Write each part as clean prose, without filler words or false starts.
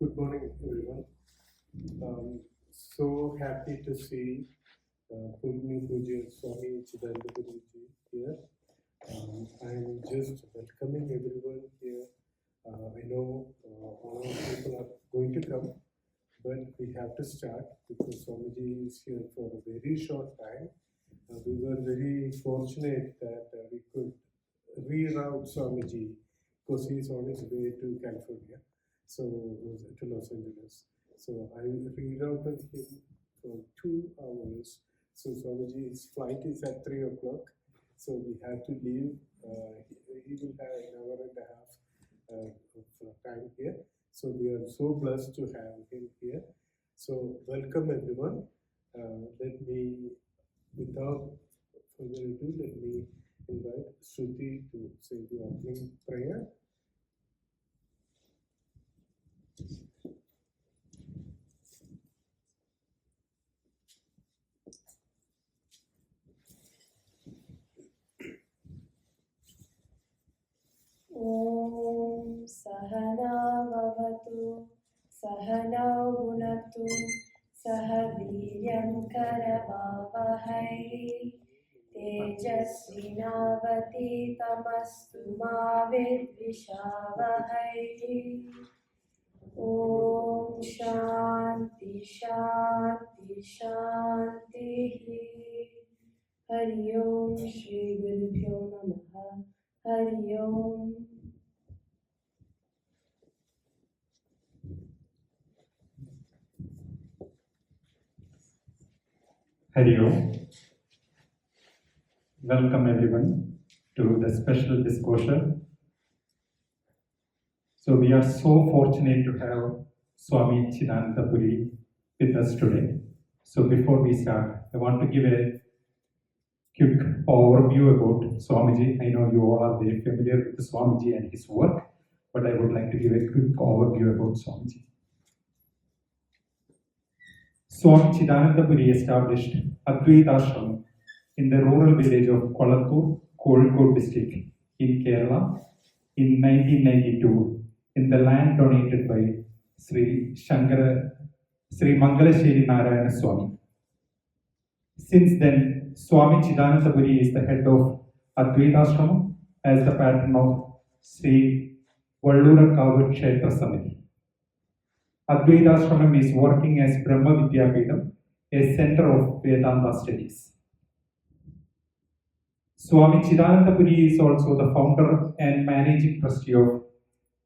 Good morning, everyone. So happy to see Pujya Swami Chidananda Puri here. I'm just welcoming everyone here. I know all people are going to come, but we have to start because Swamiji is here for a very short time. We were very fortunate that we could reroute Swamiji because he is on his way to California, so to Los Angeles. So I rerouted him for 2 hours. So Swamiji's flight is at 3 o'clock, so we have to leave. He will have an hour and a half of time here. So we are so blessed to have him here. So welcome everyone. Let me, without further ado, let me invite Shruti to say the opening prayer. Om Sahana Vavatu Sahana Gunatu Sahaviryam Karavavahai Tejasvinavati Tamastu Ma Vidvishavahai. Om Shanti Shanti Shanti. Hari Om Shri Gurubhyo Namaha. Hari Om. Hari Om. Welcome everyone to the special disclosure. So we are so fortunate to have Swami Chidananda Puri with us today. So before we start, I want to give a quick overview about Swamiji. I know you all are very familiar with the Swamiji and his work, but I would like to give a quick overview about Swamiji. Swami Chidananda Puri established Advaithashramam in the rural village of Kolattur, Kozhikode district in Kerala in 1992 in the land donated by Sri Mangalasheri Narayana Swami. Since then, Swami Chidananda Puri is the head of Advaithashramam as the patron of Sri Vallurakavu Kshetra Samiti. Advaithashramam is working as Brahma Vidyapeetham, a center of Vedanta studies. Swami Chidananda Puri is also the founder and managing trustee of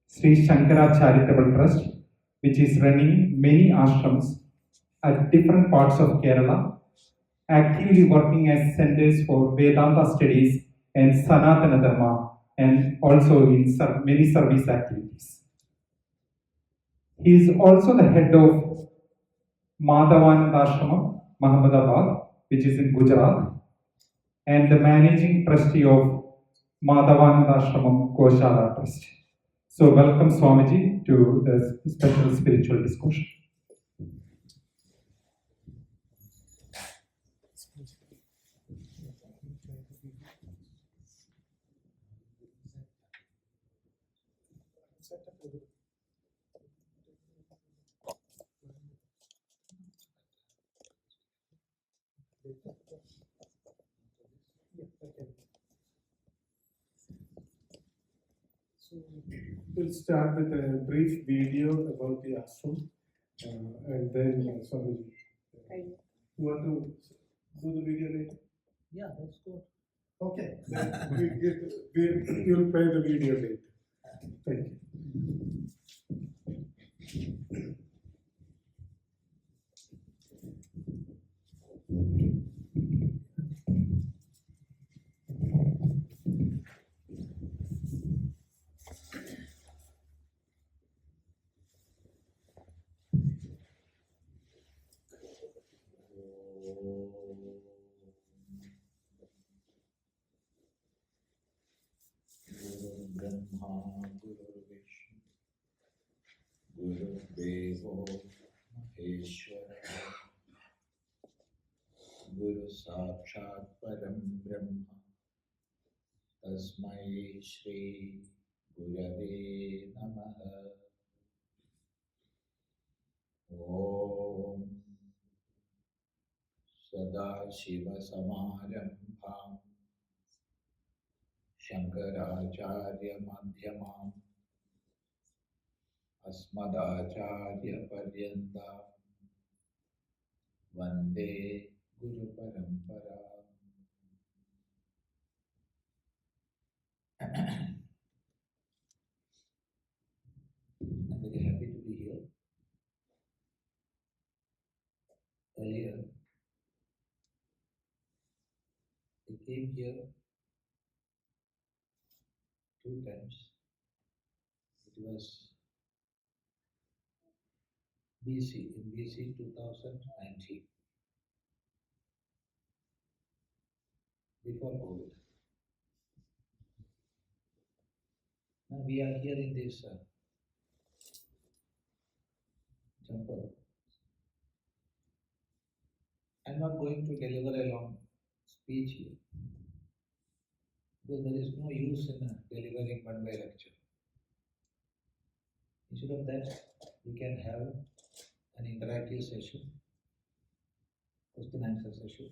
Sri Shankara Charitable Trust, which is running many ashrams at different parts of Kerala, actively working as centers for Vedanta studies and Sanatana Dharma, and also in many service activities. He is also the head of Advaithashramam, Ahmedabad, which is in Gujarat, and the managing trustee of Advaithashramam Goshala Trust. So welcome Swamiji to the special spiritual discussion. So we'll start with a brief video about the ashram, and then Swamiji. You want to do the video later? Yeah, that's good. Okay, then you'll play the video later. Thank you. Brahma, Guru Vishnu, Guru Devo Maheshwara, Guru Sakshat Param Brahma, Tasmai Shri Gurave Namaha. Sadaşivasamarambham Shankaracharya-madhyamam Asmadacharya-paryantam Vande Guru-parampara. I'm very happy to be here. Earlier, I came here 2 times. It was BC, in BC 2019, before COVID. Now we are here in this temple. I'm not going to deliver a long speech here, because there is no use in delivering one-way lecture. Instead of that, we can have an interactive session, question answer session.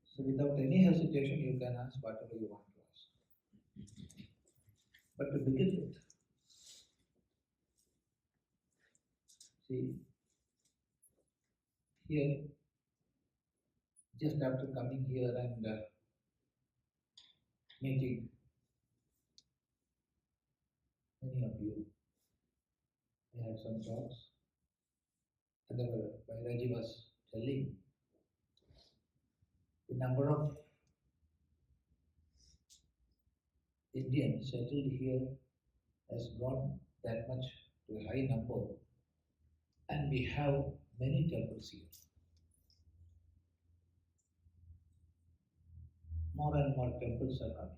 So without any hesitation, you can ask whatever you want to ask. But to begin with, see, here, just after coming here and meeting many of you, I had some talks, and Vairaji was telling the number of Indians settled here has gone that much to a high number, and we have many temples here. More and more temples are coming.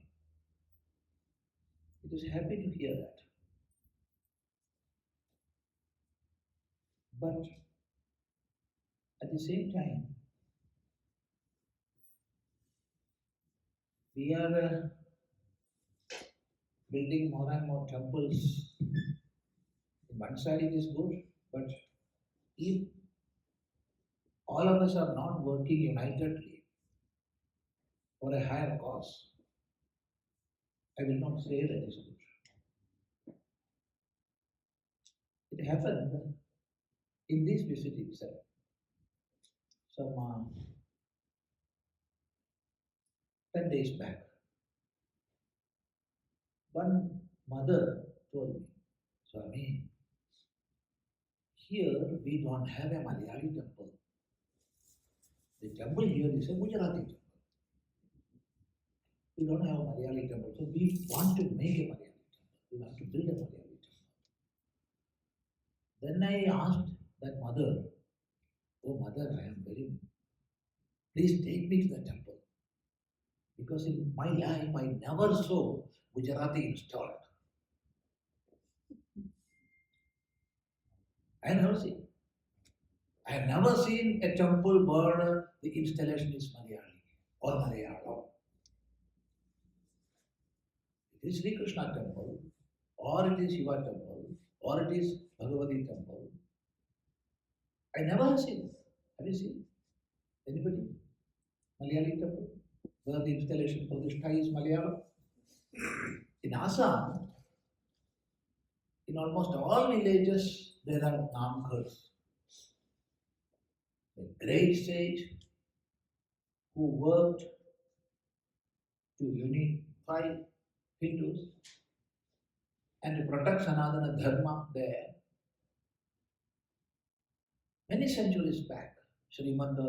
It is happy to hear that. But at the same time, we are building more and more temples. In one side it is good, but if all of us are not working unitedly for a higher cause, I will not say that is good. It happened in this visit itself. Some 10 days back, one mother told me, Swami, here we don't have a Malayali temple. The temple here is a Gujarati temple. We don't have a Malayali temple, so we want to make a Malayali temple. We want to build a Malayali temple. Then I asked that mother, oh mother, I am very, please take me to the temple. Because in my life I never saw Gujarati installed. I have never seen. I have never seen a temple where the installation is Malayali or Malayalam. It is Sri Krishna temple, or it is Shiva temple, or it is Bhagavati temple. I never have seen. Have you seen? Anybody? Malayali temple? Where the installation Pradishta is Malayalam? In Assam, in almost all villages, there are namkhars. A great sage who worked to unify Hindus and to protect Sanatana Dharma there. Many centuries back, Srimanda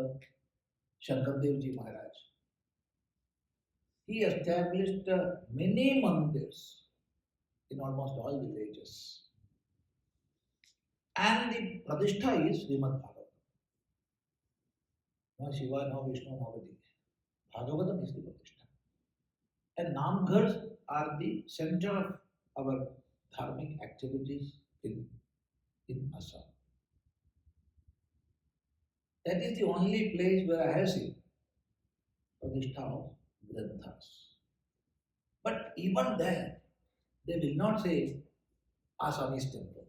Shankardev Maharaj, he established many mandirs in almost all villages. And the Pradishta is Srimad Bhagavatam. No Shiva, no Vishnu, no Vadi. Bhagavatam is the Pradishta. And Namghars are the center of our dharmic activities in Assam. That is the only place where I have seen Pradishta of Granthas. But even there, they will not say Assamese temple.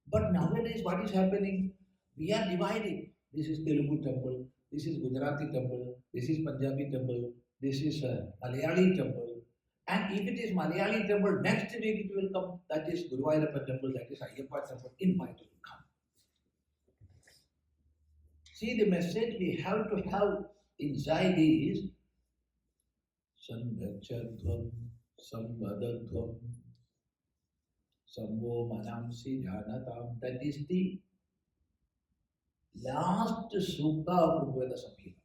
But nowadays, what is happening? We are dividing. This is Telugu temple, this is Gujarati temple, this is Punjabi temple, this is Malayali temple. And if it is Malayali temple, next week it will come, that is Guruvayurappa temple, that is Ayyappa temple, invite will come. See, the message we have to have inside is Sangachadvam, Samvadadvam, Samvo Manamsi Janatam. That is the last sutta of Rigveda Samhita.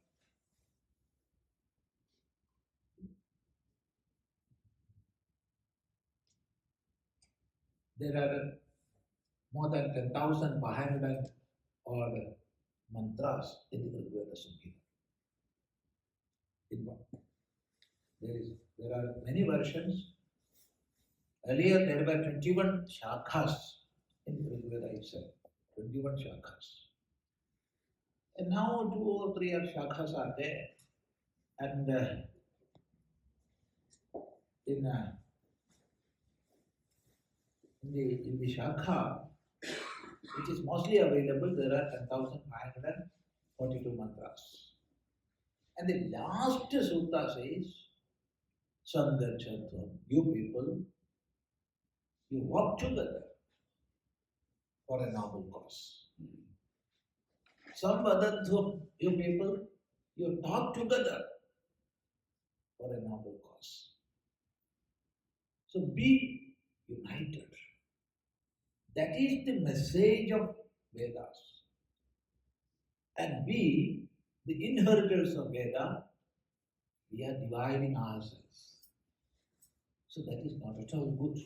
There are more than 10,500 or mantras in the Rigveda Samhita. In one. There are many versions. Earlier there were 21 shakhas in the Rigveda itself. 21 shakhas. And now 2 or 3 shakhas are there. And in the shakha, which is mostly available, there are 10,542 mantras. And the last sutta says, Sangachadvam, you people, you work together for a noble cause. Samvadadvam, you people, you talk together for a noble cause. So be united. That is the message of Vedas. And we, the inheritors of Veda, we are dividing ourselves. So that is not at all good.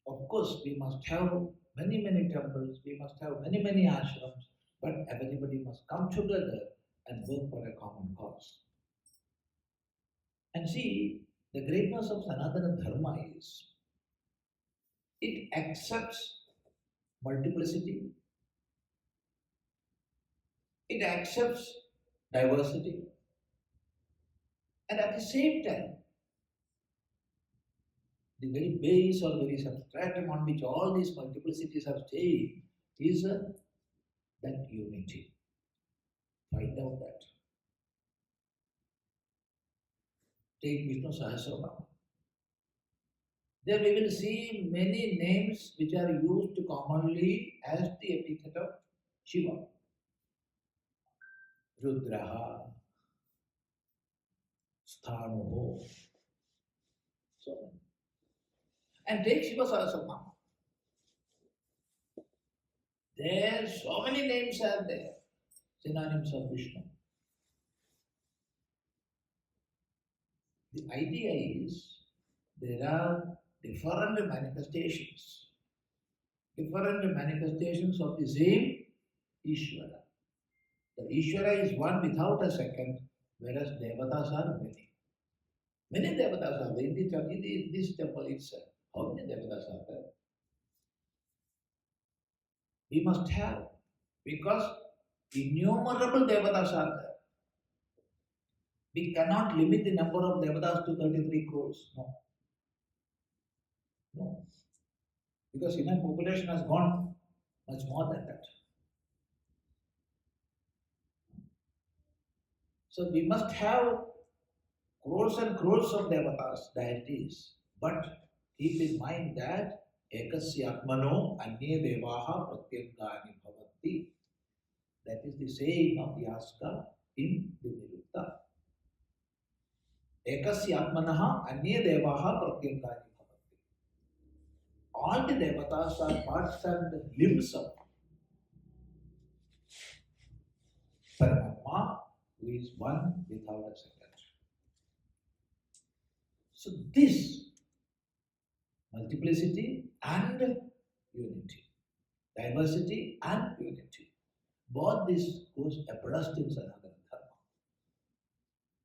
Of course, we must have many temples, we must have many ashrams, but everybody must come together and work for a common cause. And see, the greatness of Sanatana Dharma is, it accepts multiplicity, it accepts diversity, and at the same time, the very base or very substratum on which all these multiplicities are staying is that unity. Find out that. Take Vishnu Sahasranam. There we will see many names which are used commonly as the epithet of Shiva. Rudraha, Sthanuho, so on. And take Shiva Sahasranam. There so many names are there, synonyms of Vishnu. The idea is there are different manifestations of the same Ishvara. The Ishvara is one without a second, whereas Devatas are many. Many Devatas are there. In this temple itself, how many Devatas are there? We must have, because innumerable Devatas are there. We cannot limit the number of Devatas to 33 crores. No. Because human population has gone much more than that. So we must have crores and crores of Devatas, deities, but keep in mind that Ekasya Atmano Anye Devaha Pratyangani Bhavanti. That is the saying of Yaska in the Nirutta. Ekasya Atmanaha Anye Devaha Pratyangani Bhavanti. All the Devatas are parts and limbs of Paramatma, who is one without a second. So this multiplicity and unity, diversity and unity, both this goes abreast in Sanatana Dharma.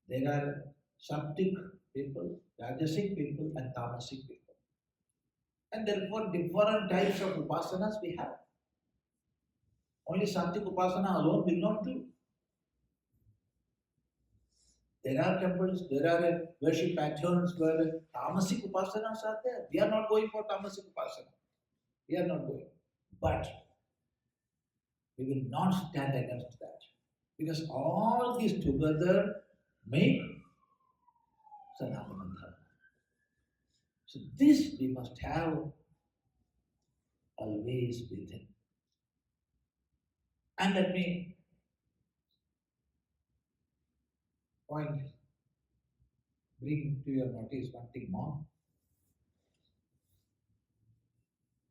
There are Saptic people, Rajasic people and Tamasic people. And therefore different types of upasanas we have. Only Saptic upasana alone will not do. There are temples, there are worship patterns where tamasic upasanas are there. We are not going for tamasic upasana. We are not going. But We will not stand against that. Because all these together make Sanatana Dharma. So this we must have always within. And let me bring to your notice one thing more.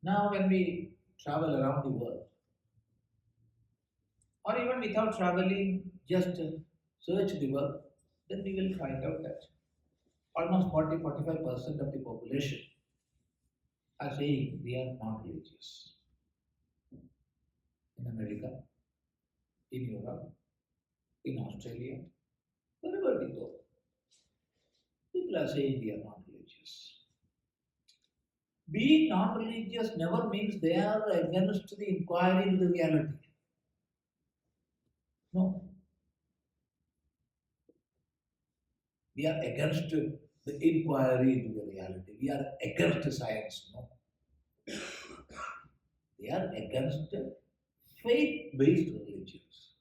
Now when we travel around the world, or even without traveling, just search the world, then we will find out that almost 40-45% of the population are saying we are not religious. In America, in Europe, in Australia, wherever we go, people are saying we are not religious. Being non-religious never means they are against the inquiry into the reality. No. We are against the inquiry into the reality. We are against science. No. We are against faith-based religions.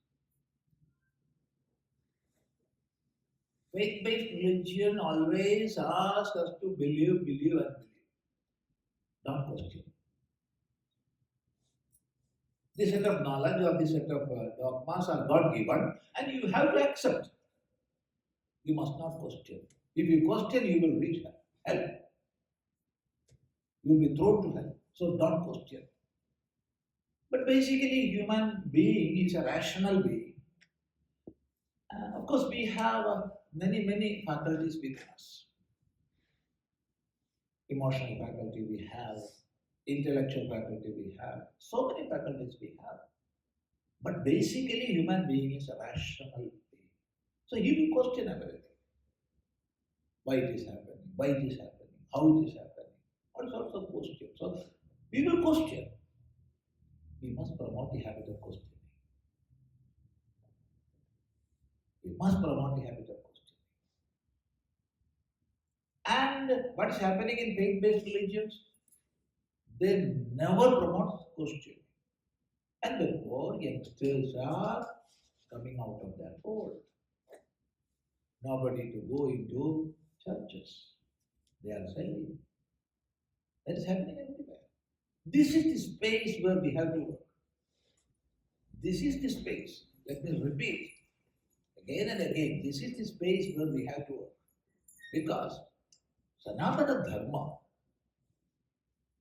Faith-based religion always asks us to believe and believe. Don't question. This set of knowledge or this set of dogmas are God given and you have to accept. You must not question. If you question, you will reach hell. You will be thrown to hell. So don't question. But basically, human being is a rational being. Of course, we have many faculties within us. Emotional faculty we have, intellectual faculty we have, so many faculties we have. But basically, human being is a rational being. So he will question everything. Why it is happening? Why it is happening? How it is happening? All sorts of questions. So we will question. We must promote the habit of questioning. We must promote the habit of questioning. And what is happening in faith-based religions? They never promote questioning. And the poor youngsters are coming out of that fold. Nobody to go into churches. They are selling. That is happening everywhere. This is the space where we have to work. This is the space. Let me repeat again and again. This is the space where we have to work. Because Sanatana Dharma,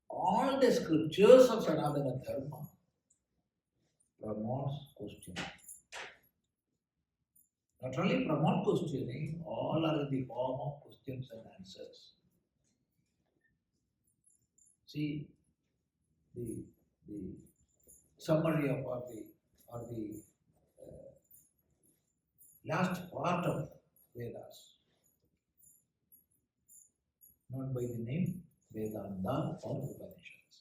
all the scriptures of Sanatana Dharma promotes questioning. Not only promote questioning, all are in the form of questions and answers. See, the summary of the last part of Vedas, known by the name Vedanta or Upanishads.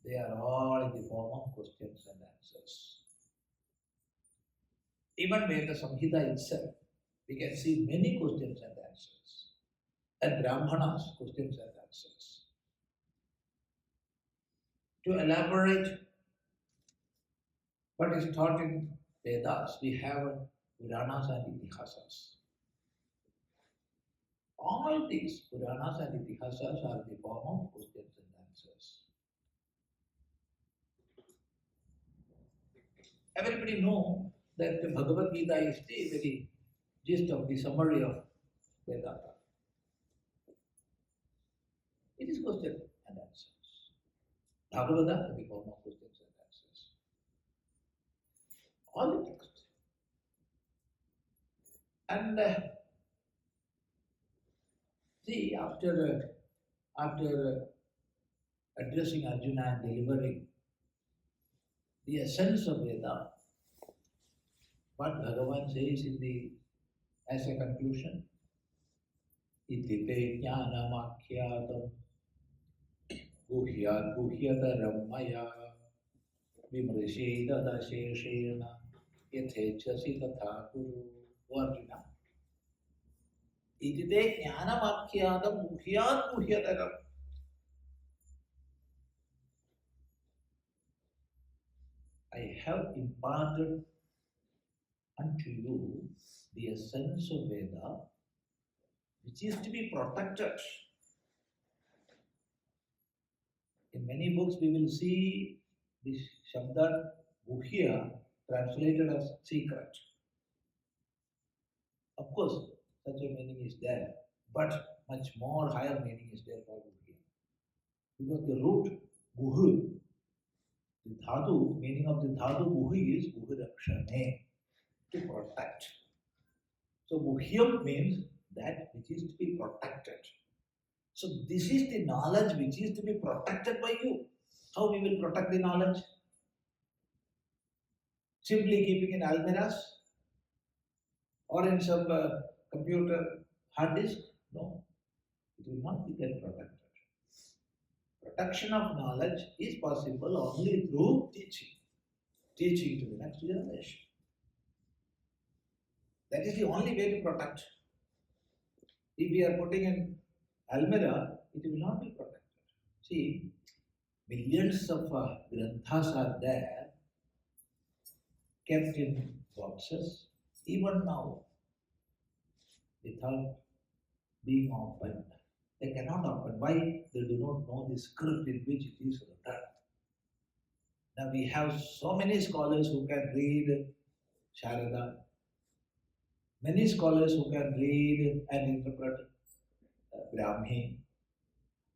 They are all in the form of questions and answers. Even Veda Samhita itself, we can see many questions and answers. And Brahmanas, questions and answers. To elaborate what is taught in Vedas, we have Puranas and Itihasas. All these Puranas and Itihasas are in the form of questions and answers. Everybody knows that the Bhagavad Gita is the very gist of the summary of Vedanta. It is questions and answers. Bhagavata in the form of questions and answers. All the text. And see, after addressing Arjuna and delivering the essence of Veda, what Bhagavan says as a conclusion, iti te jnanamakyatam guhyat guhyataram maya vimrisheda dasheshena yathechasi tatha kuru. Arjuna, iti te jnanamakyatam guhyat guhyataram. I have imparted unto you the essence of Veda, which is to be protected. In many books, we will see this Shabda Guhya translated as secret. Of course, such a meaning is there, but much more higher meaning is there for Guhya. Because the root Guhu, the dhatu, meaning of the dhatu Guhu is Guhurakshane, to protect. So Guhyam means that which is to be protected. So this is the knowledge which is to be protected by you. How we will protect the knowledge? Simply keeping in almirahs or in some computer hard disk? No, it will not be get protected. Protection of knowledge is possible only through teaching. Teaching to the next generation. That is the only way to protect. If we are putting in almirah, it will not be protected. See, millions of granthas are there, kept in boxes, even now, without being opened. They cannot open. Why? They do not know the script in which it is written. Now we have so many scholars who can read Sharada, many scholars who can read and interpret Brahmi,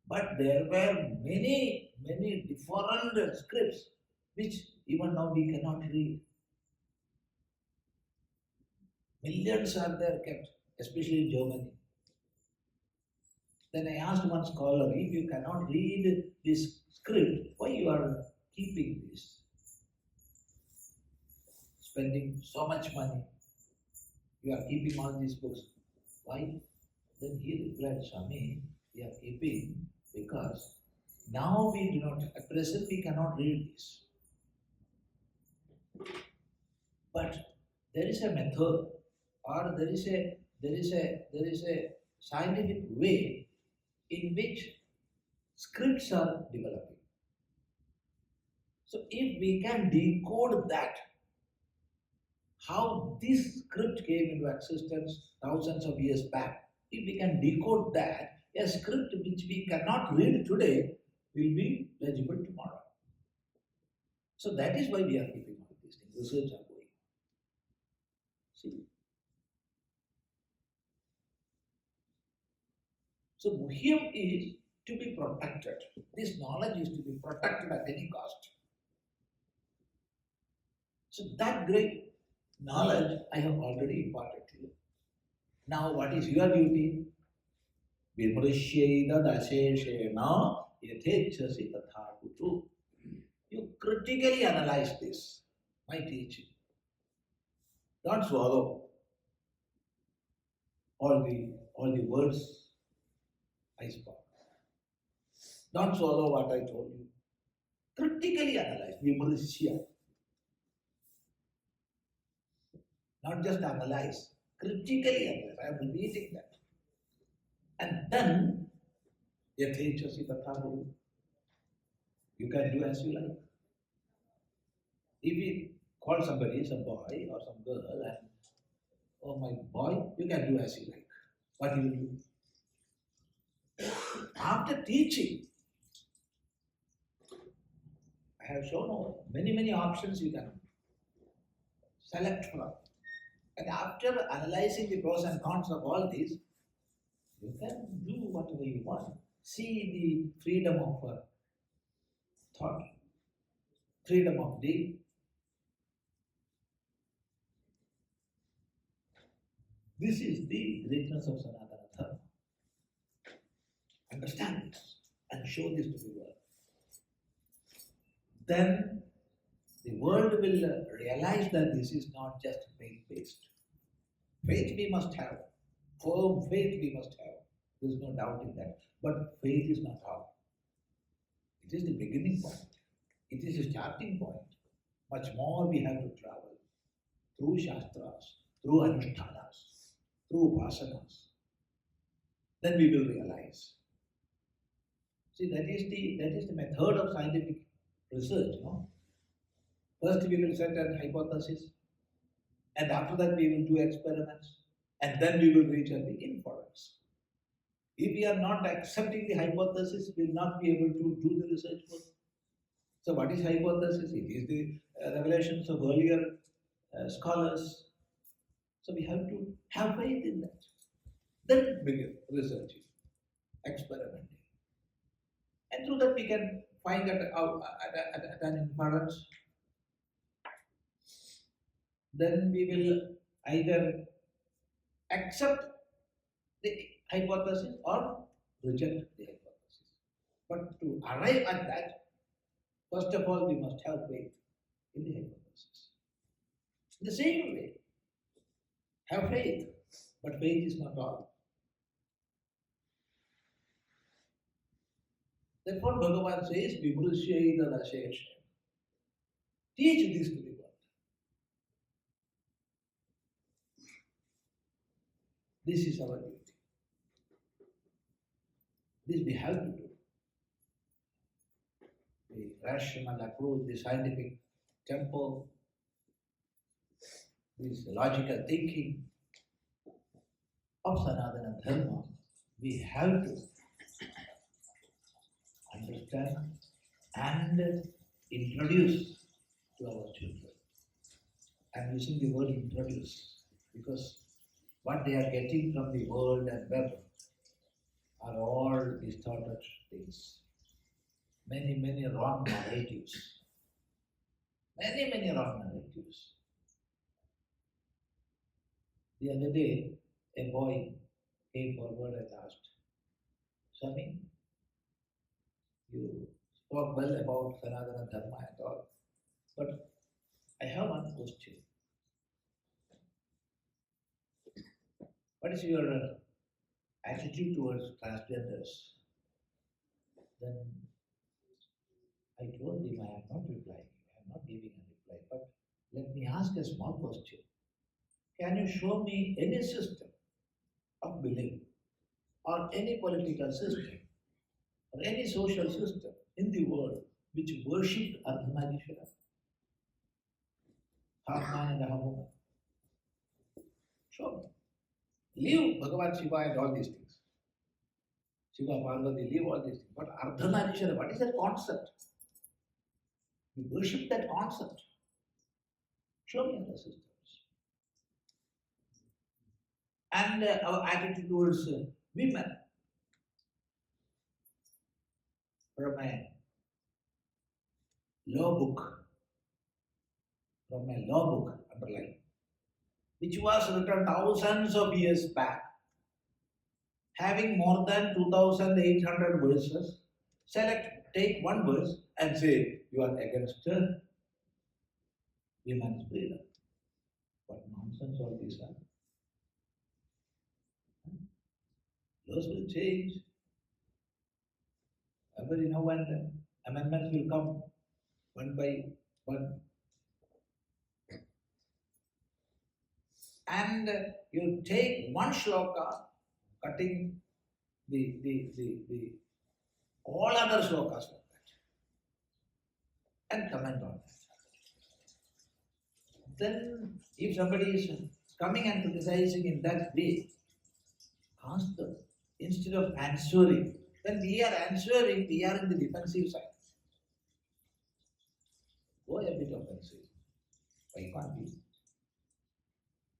but there were many different scripts which even now we cannot read. Millions are there kept, especially in Germany. Then I asked one scholar, if you cannot read this script, why you are keeping this? Spending so much money, you are keeping all these books. Why? Then he replied, Swami, we are keeping because now we do not, at present we cannot read this. But there is a method or there is a scientific way in which scripts are developing. So if we can decode that, how this script came into existence thousands of years back, if we can decode that, a script which we cannot read today will be legible tomorrow. So that is why we are keeping all these things. Research are going on. See. So Guhyam is to be protected. This knowledge is to be protected at any cost. So that great knowledge I have already imparted to you. Now what is your duty? Vimrishyaida daseshena yathechasi tatha kutu. You critically analyze this, my teaching. Don't swallow all the words I spoke. Don't swallow what I told you. Critically analyze, vimrishya. Not just analyze, critically analyze. I am repeating that. And then, yathechasi tatha kutu. You can do as you like. If you call somebody, some boy or some girl, and oh my boy, you can do as you like. What you will do? After teaching, I have shown many options you can select from. And after analyzing the pros and cons of all these, you can do whatever you want. See the freedom of thought, freedom of deed. This is the greatness of Sanatana Dharma. Understand this and show this to the world. Then the world will realize that this is not just faith-based. Faith we must have. Firm faith we must have. There is no doubt in that. But faith is not all. It is the beginning point. It is the starting point. Much more we have to travel through Shastras, through Anushtanas, through Upasanas. Then we will realize. See, that is the method of scientific research, no? First we will set an hypothesis, and after that we will do experiments, and then we will reach at the inference. If we are not accepting the hypothesis, we will not be able to do the research work. So what is hypothesis? It is the revelations of earlier scholars. So we have to have faith in that. Then begin researching, experimenting. And through that we can find at an inference. Then we will either accept the hypothesis or reject the hypothesis. But to arrive at that, first of all, we must have faith in the hypothesis. In the same way, have faith, but faith is not all. Therefore, Bhagavan says, Vimrushyaida Rashesha. Teach this to the world. This is our duty. This we have to do. The rational approach, the scientific tempo, this logical thinking of Sanatana Dharma, we have to understand and introduce to our children. I'm using the word introduce because what they are getting from the world and web are all distorted things. Many wrong narratives. Many wrong narratives. The other day, a boy came forward and asked, Swami, you spoke well about Sanatana Dharma and all, but I have one question. What is your attitude towards transgenders? Then I told him I am not replying, I am not giving a reply, but let me ask a small question. Can you show me any system of belief or any political system or any social system in the world which worshipped Ardhanarishwara? Half man and half woman. Show me. Leave Bhagavan Shiva and all these things. Shiva, Parvati, leave all these things. But Ardhanarishwara, what is that concept? We worship that concept. Show me other systems. And our attitude towards women. From a law book, underline, which was written thousands of years back, having more than 2,800 verses, take one verse and say, you are against women's freedom. What nonsense all these are. Laws will change. Every now and then, amendments will come one by one. And you take one shloka, cutting the all other shlokas from that, and comment on that. Then, if somebody is coming and criticizing in that way, ask them instead of answering. When we are answering, we are in the defensive side. Go a bit offensive. Why can't we?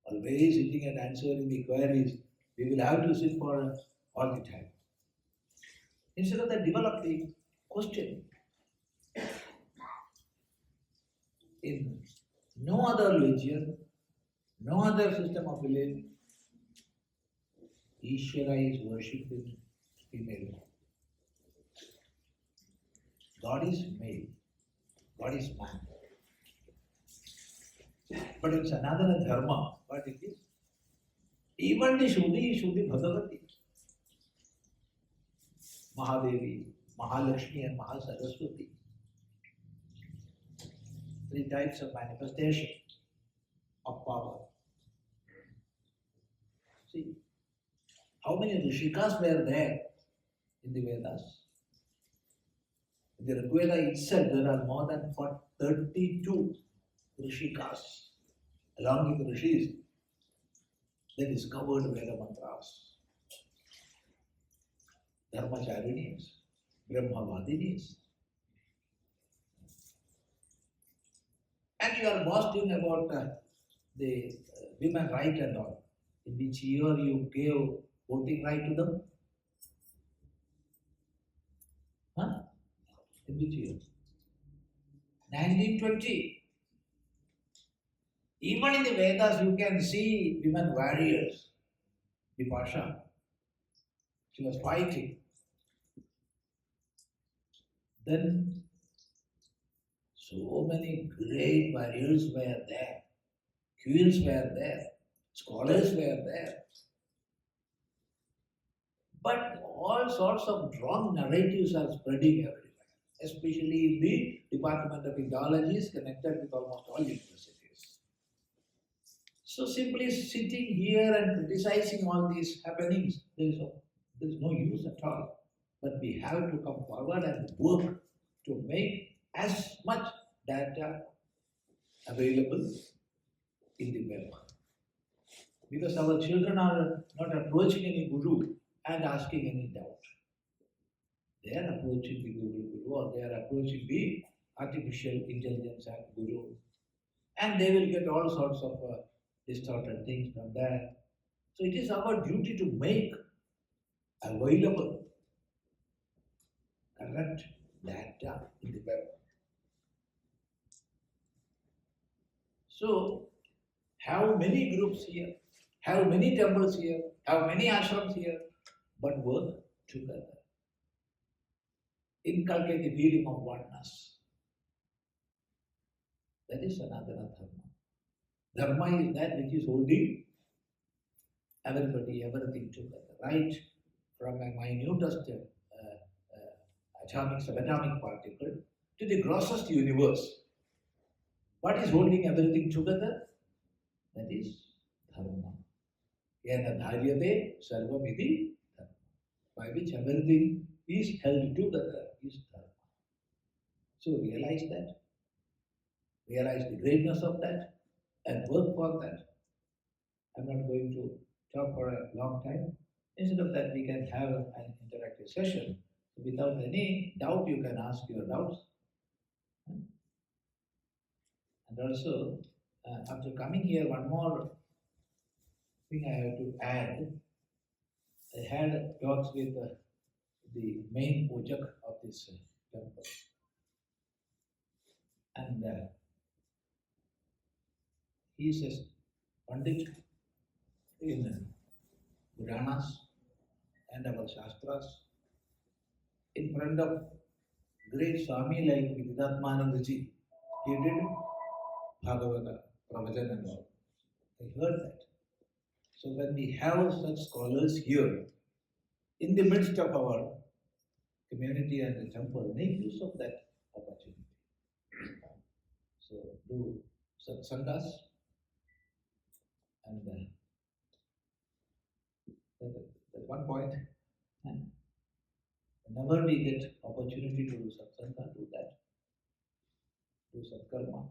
Always sitting and answering the queries, we will have to sit for all the time. Instead of that, develop the question. In no other religion, no other system of belief, Ishvara is worshipped with female. God is male. God is man. But it's another dharma. What it is? Even the Shuddhi Bhagavati, Mahadevi, Mahalakshmi and Mahasaraswati. 3 types of manifestation of power. See, how many Rishikas were there in the Vedas? In the Rig Veda itself, there are more than 32 Rishi castes, along with the Rishis, they discovered Veda mantras, Dharmacharinis, Brahmavadinis. And you are boasting about the women right and all. In which year you gave voting right to them? Huh? In which year? 1920. Even in the Vedas you can see women warriors. Vipasha. She was fighting. Then so many great warriors were there. Queens were there. Scholars were there. But all sorts of wrong narratives are spreading everywhere, especially in the Department of Ideology is connected with almost all universities. So simply sitting here and criticizing all these happenings, there is no use at all. But we have to come forward and work to make as much data available in the web. Because our children are not approaching any guru and asking any doubt. They are approaching the Google Guru or they are approaching the artificial intelligence app Guru. And they will get all sorts of distorted things from there. So it is our duty to make available correct data in the web. So, have many groups here, have many temples here, have many ashrams here, but work together. Inculcate the feeling of oneness. That is Sanatana Dharma. Dharma is that which is holding everybody, everything together, right from a minutest subatomic particle to the grossest universe. What is holding everything together? That is Dharma. Yena dharyate sarvamiti Dharma. By which everything is held together is Dharma. So realize that. Realize the greatness of that and work for that. I'm not going to talk for a long time. Instead of that, we can have an interactive session. Without any doubt, you can ask your doubts. And also, after coming here, one more thing I have to add. I had talks with the main Pujak of this temple. And he says, Pandit, in Puranas and our Shastras, in front of great Swami like Vidatmanandaji, he did Bhagavata, Pravajan and all. I heard that. So when we have such scholars here, in the midst of our community and the temple, make use of that opportunity. So do satsangas and at one point, whenever we get opportunity to do satsanga, do that. Do satkarma,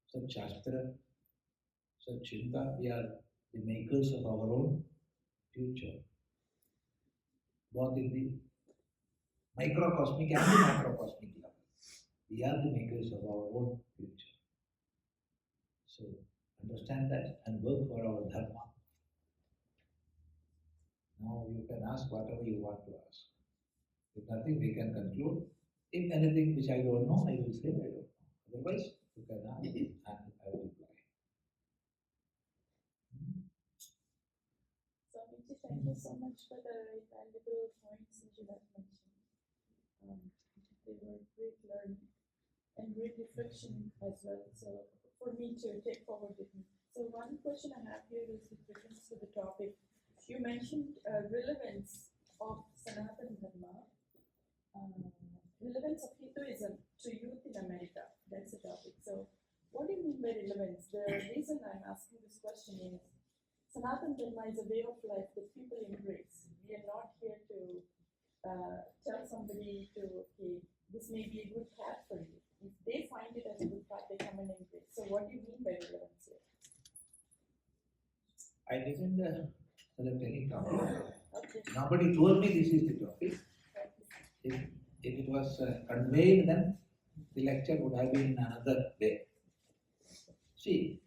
sat shastra, sat chinta. We are the makers of our own future, both in the microcosmic and the macrocosmic level. We are the makers of our own future. So understand that and work for our dharma. Now you can ask whatever you want to ask. If nothing, we can conclude. If anything which I don't know, I will say I don't know. Otherwise, you can ask and I will reply. Swamiji, thank you so much for the valuable points that you have mentioned. They were great learning and great reflection as well. So for me to take forward with me. So one question I have here is with reference to the topic. You mentioned relevance of Sanatana Dharma, relevance of Hinduism to youth in America. That's the topic. So what do you mean by relevance? The reason I'm asking this question is Sanatana Dharma is a way of life that people embrace. We are not here to tell somebody to, okay, this may be a good path for you. If they find it as a good path, they come and embrace. So what do you mean by relevance here? I didn't select any topic. Okay. Nobody told me this is the topic. If it was conveyed, then the lecture would have been another day. See,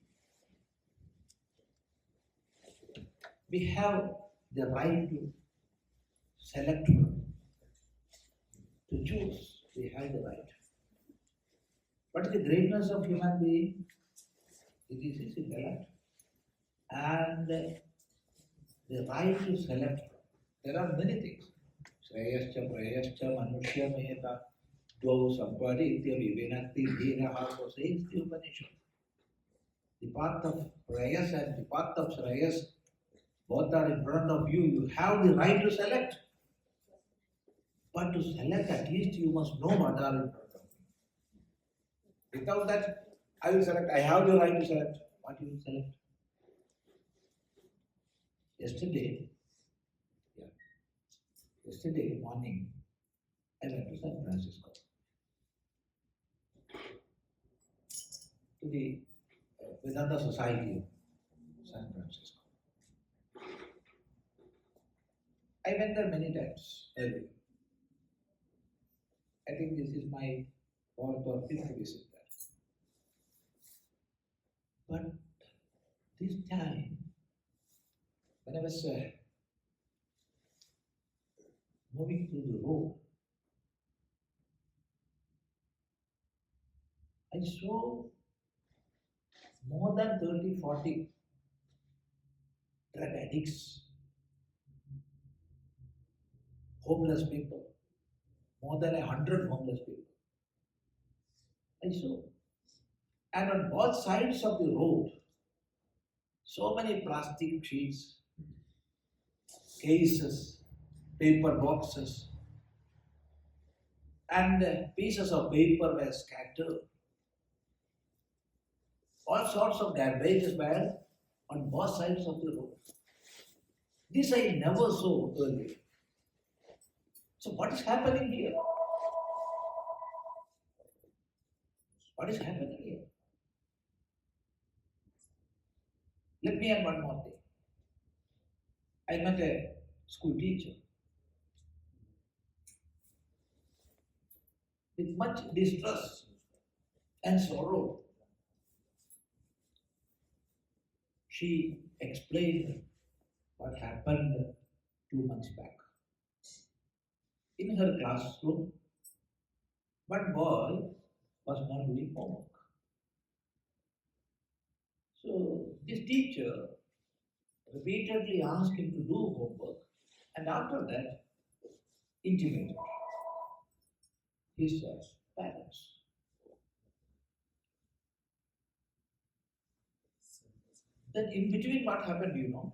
we have the right to select, to choose. We have the right. What is the greatness of human being? It is his intellect. And the right to select. There are many things. Shreyascha, prayascha, manushya, meheta, dvau sampaditya, vivinakti, dhiraha, so says the Upanishad. The path of prayas and the path of shreyas, both are in front of you. You have the right to select. But to select, at least you must know what are in front of you. Without that, I will select. I have the right to select. What you will select? Yesterday morning, I went to San Francisco, to the Vedanta Society of San Francisco. I went there many times earlier. I think this is my fourth or fifth visit there. But this time, when I was moving through the road, I saw more than 30, 40 drug addicts, homeless people, more than 100 homeless people. I saw. And on both sides of the road, so many plastic sheets, cases, paper boxes, and pieces of paper were scattered. All sorts of garbages were on both sides of the road. This I never saw earlier. So what is happening here? What is happening here? Let me add one more thing. I met a school teacher with much distress and sorrow. She explained what happened 2 months back. In her classroom, one boy was not doing homework. So this teacher repeatedly asked him to do homework, and after that intimated his parents. Then in between what happened, you know,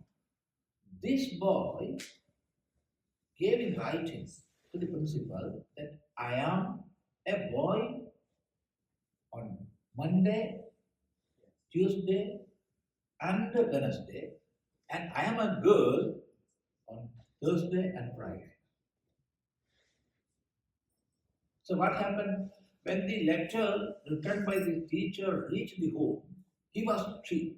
this boy gave in writing to the principal that I am a boy on Monday, Tuesday and Wednesday, and I am a girl on Thursday and Friday. So what happened? When the letter written by the teacher reached the home, he was she.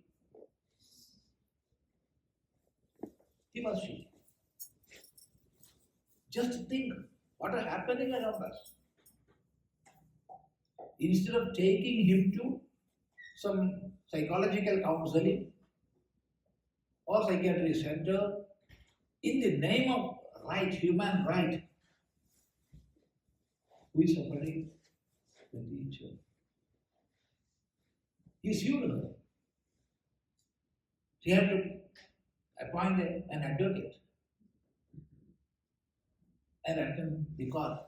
He was she. Just think what is happening around us. Instead of taking him to some psychological counseling or psychiatry center, in the name of right, human right, who is suffering? The teacher. He sued her. She had to appoint an advocate and attend the court.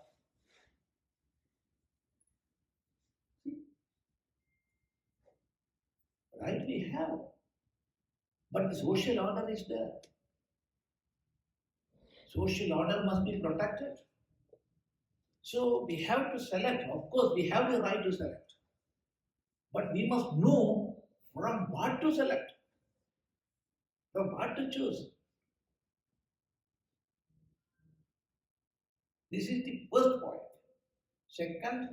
Right we have, but the social order is there. Social order must be protected. So we have to select. Of course, we have the right to select. But we must know from what to select, from what to choose. This is the first point. Second,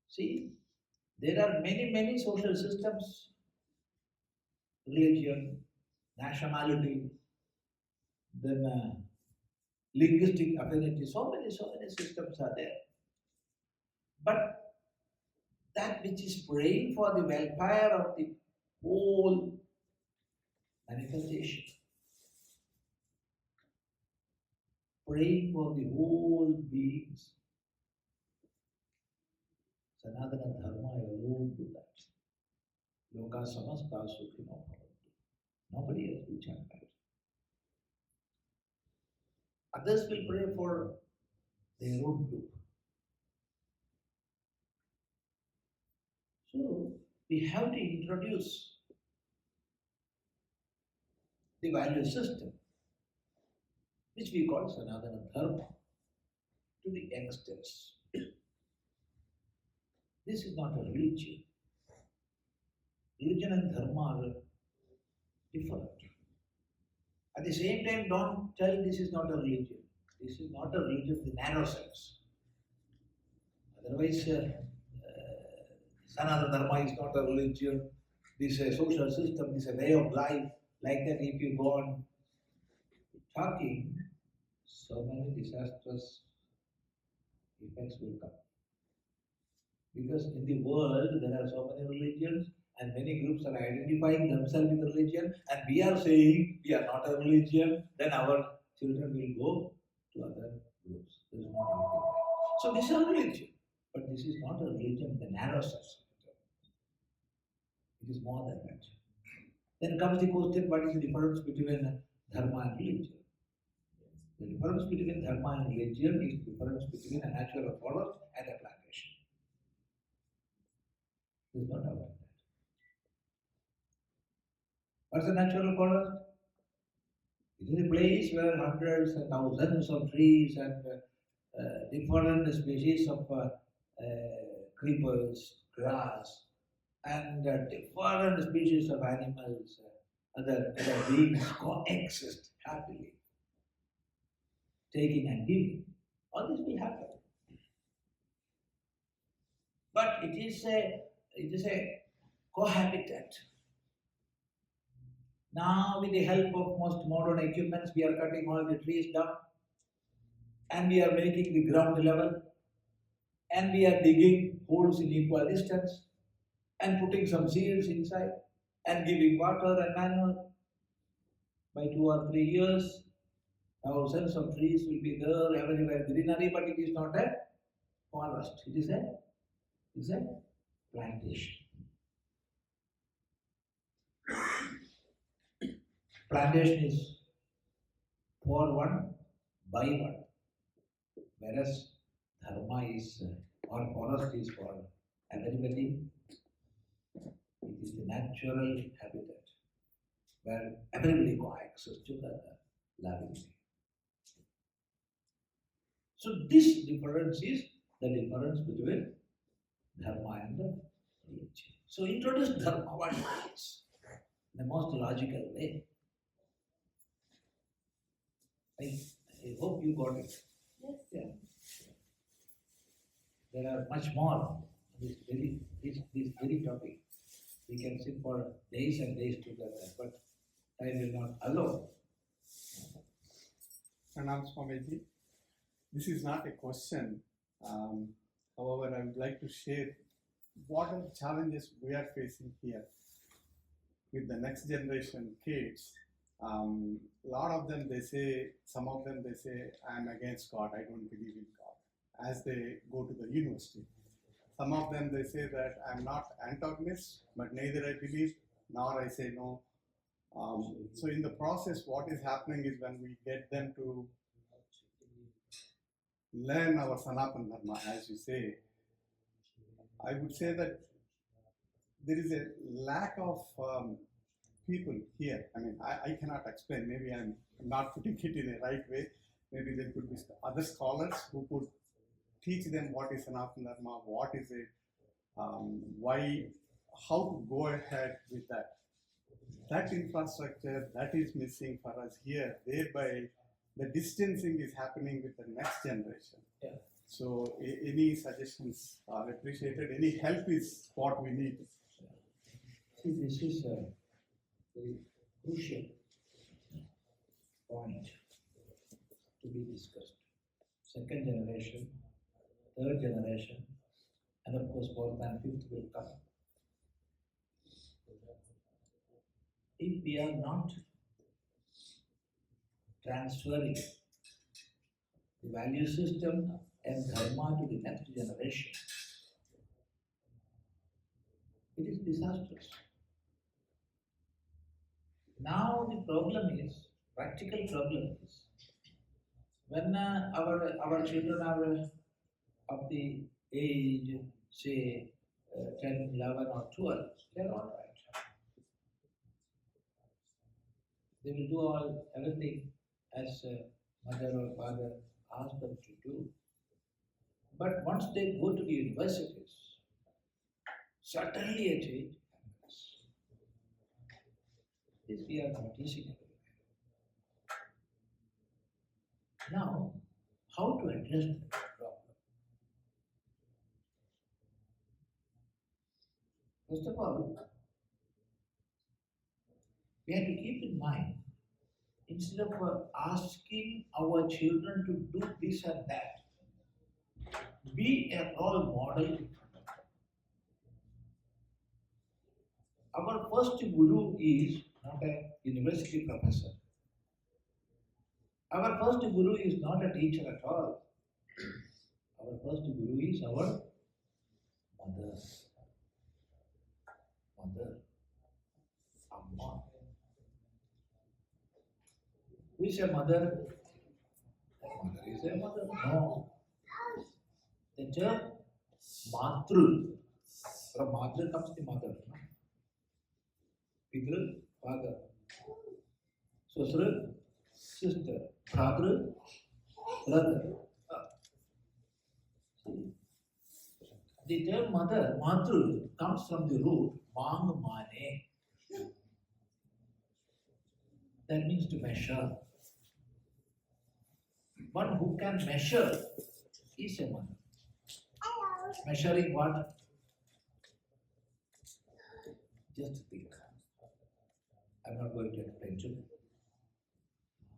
see, There are many social systems, religion, nationality, then linguistic affinity, so many systems are there. But that which is praying for the welfare of the whole manifestation, praying for the whole beings, Sanatana Dharma alone do that. Loka samasta sukhino bhavantu. Nobody else will chant that. Others will pray for their own group. So we have to introduce the value system, which we call Sanatana Dharma, to the youngsters. This is not a religion. Religion and dharma are different. At the same time, don't tell this is not a religion. This is not a religion in the narrow sense. Otherwise, Sanatana Dharma is not a religion. This is a social system, this is a way of life. Like that, if you go on talking, so many disastrous effects will come. Because in the world, there are so many religions, and many groups are identifying themselves with religion, and we are saying we are not a religion, then our children will go to other groups. There is no doubt in that. So this is a religion, but this is not a religion in the narrow sense. It is more than that. Then comes the question, what is the difference between dharma and religion? The difference between dharma and religion is the difference between a natural forest and a plantation. There is no doubt in that. What's a natural forest? It is a place where hundreds and thousands of trees and different species of creepers, grass, and different species of animals, other beings coexist happily, taking and giving. All this will happen. But it is a cohabitat. Now, with the help of most modern equipments, we are cutting all the trees down, and we are making the ground level, and we are digging holes in equal distance, and putting some seeds inside, and giving water and manure. By 2 or 3 years, thousands of trees will be there, everywhere greenery, but it is not a forest. It is a plantation. Plantation is for one, by one, whereas dharma is, or forest is for everybody. It is the natural habitat where everybody coexists together lovingly. So this difference is the difference between dharma and the religion. So introduce dharma, what it is, in the most logical way. I hope you got it. Yes. Yeah. There are much more on this very topic. We can sit for days and days together, but time will not allow. Pranam Swamiji. This is not a question. However, I would like to share what are the challenges we are facing here with the next generation kids. Lot of them, some of them say, I'm against God, I don't believe in God, as they go to the university. Some of them, they say that I'm not antagonist, but neither I believe, nor I say no. So in the process, what is happening is when we get them to learn our Sanatana Dharma, as you say, I would say that there is a lack of people here. I mean, I cannot explain. Maybe I'm not putting it in a right way. Maybe there could be other scholars who could teach them what is Sanatana Dharma, what is it, why, how to go ahead with that. That infrastructure, that is missing for us here. Thereby, the distancing is happening with the next generation. Yeah. So any suggestions are appreciated. Any help is what we need. See, this is a very crucial point to be discussed. Second generation, third generation, and of course fourth and fifth will come. If we are not transferring the value system and dharma to the next generation, it is disastrous. Now the problem is, practical problem is, when our children are of the age, say 10, 11 or 12, they are all right. They will do everything as mother or father asked them to do. But once they go to the universities, certainly a change happens. This we are noticing. Now, how to address that problem? First of all, we have to keep in mind, instead of asking our children to do this and that, be a role model in front of them. Our first guru is not a university professor. Our first guru is not a teacher at all. Our first guru is our mother. Mother. Amma. Who is a mother? Mother is a mother. No. The term matru. From matru comes the mother. Pitru, father. Swasra, sister. Bhradra, brother. The term mother, matru, comes from the root mang mane. That means to measure. One who can measure is a mother. Measuring what? Just think. I'm not going to explain to you.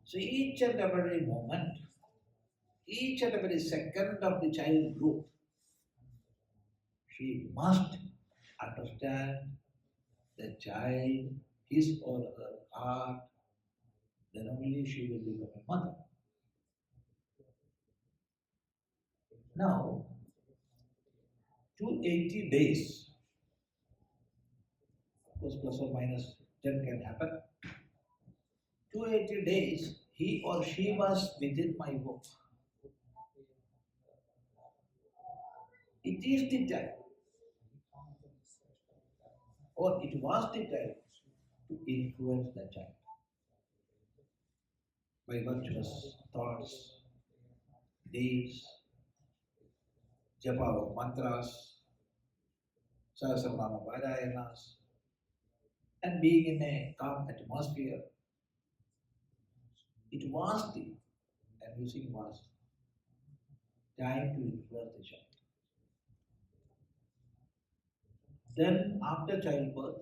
So each and every moment, each and every second of the child growth, she must understand the child, his or her heart, then only she will become a mother. Now, 280 days, of course plus or minus 10 can happen. 280 days, he or she was within my womb. It is the time, or it was the time to influence the child by virtuous thoughts, deeds, japa of mantras, Sahasranama Varayanas, and being in a calm atmosphere. It was the, I'm using was, time to influence the child. Then after childbirth,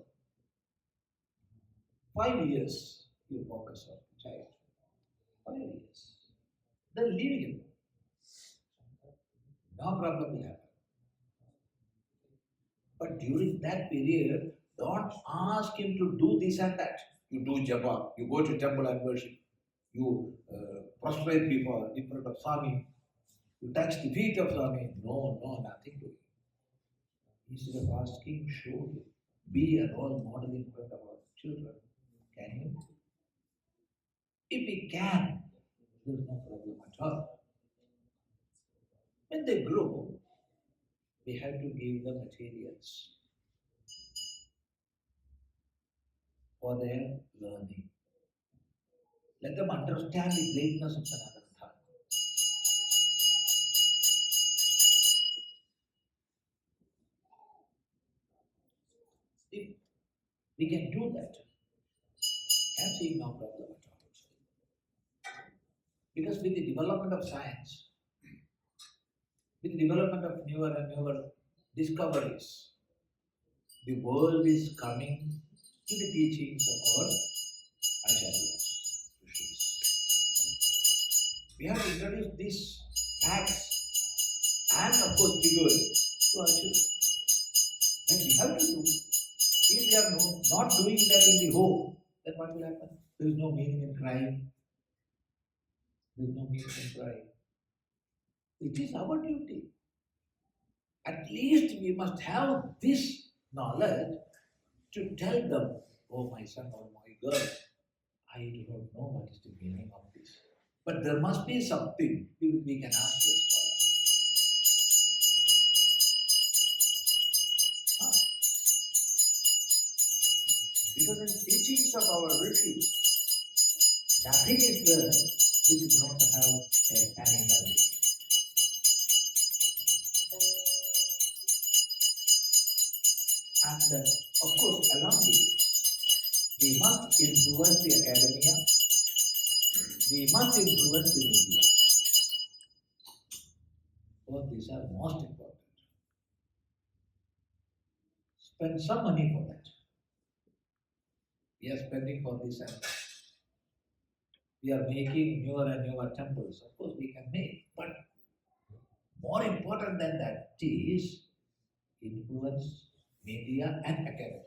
5 years you focus on the child. 5 years. Then leave him. No problem will happen. But during that period, don't ask him to do this and that. You do japa, you go to temple and worship, you prostrate before in front of Swami, you touch the feet of Swami. No, nothing to it. Instead of asking, show him. Be a role model in front of our children. Can you? If we can, there is no problem at all. When they grow, we have to give them materials for their learning. Let them understand the greatness of Sanatana Dharma. If we can do that, I'm seeing no problem at all. Because with the development of science, with the development of newer and newer discoveries, the world is coming to the teachings of our acharyas, rishis. We have to introduce these facts and of course figures to our children. And we have to do. If we are not doing that in the home, then what will happen? There is no meaning in crying. There is no meaning in crying. It is our duty. At least we must have this knowledge to tell them, oh my son or my girl, I do not know what is the meaning of this. But there must be something we can ask your scholar. Because in the teachings of our rishis, nothing is there which does not have an inner meaning. And of course, along with it, we must influence the academia, we must influence the media. Both these are most important. Spend some money for that. We are spending for this and that. We are making newer and newer temples. Of course, we can make, but more important than that is influence media and academia.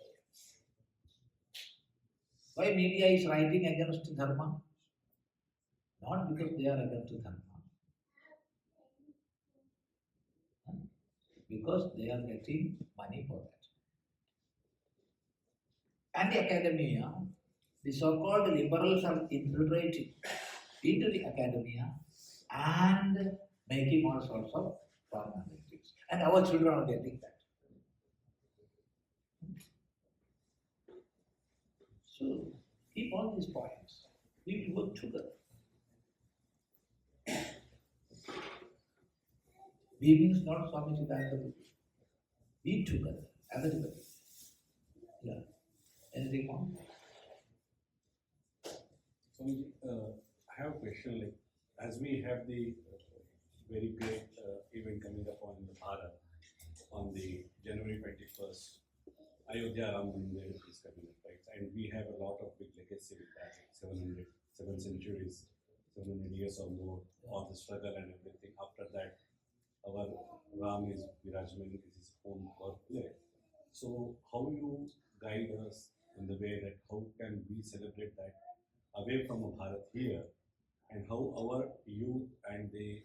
Why media is writing against dharma? Not because they are against dharma, because they are getting money for that. And the academia, the so-called liberals are infiltrating into the academia and making all sorts of formalities. And our children are getting that. So keep all these points. We will work together. We means not Swami Chidananda Puri. We together, everybody. Yeah. Anything more? Swamiji, I have a question. Like, as we have the very great event coming up on the Bharat on the January 21st, Ayodhya Ram Mandir is coming up, right? And we have a lot of big legacy with that, like 7 centuries, 700 years or more, all the struggle and everything. After that, our Ram is Virajman, is his own birthplace. So, how you guide us in the way that how can we celebrate that away from a Bharat here, and how our youth and the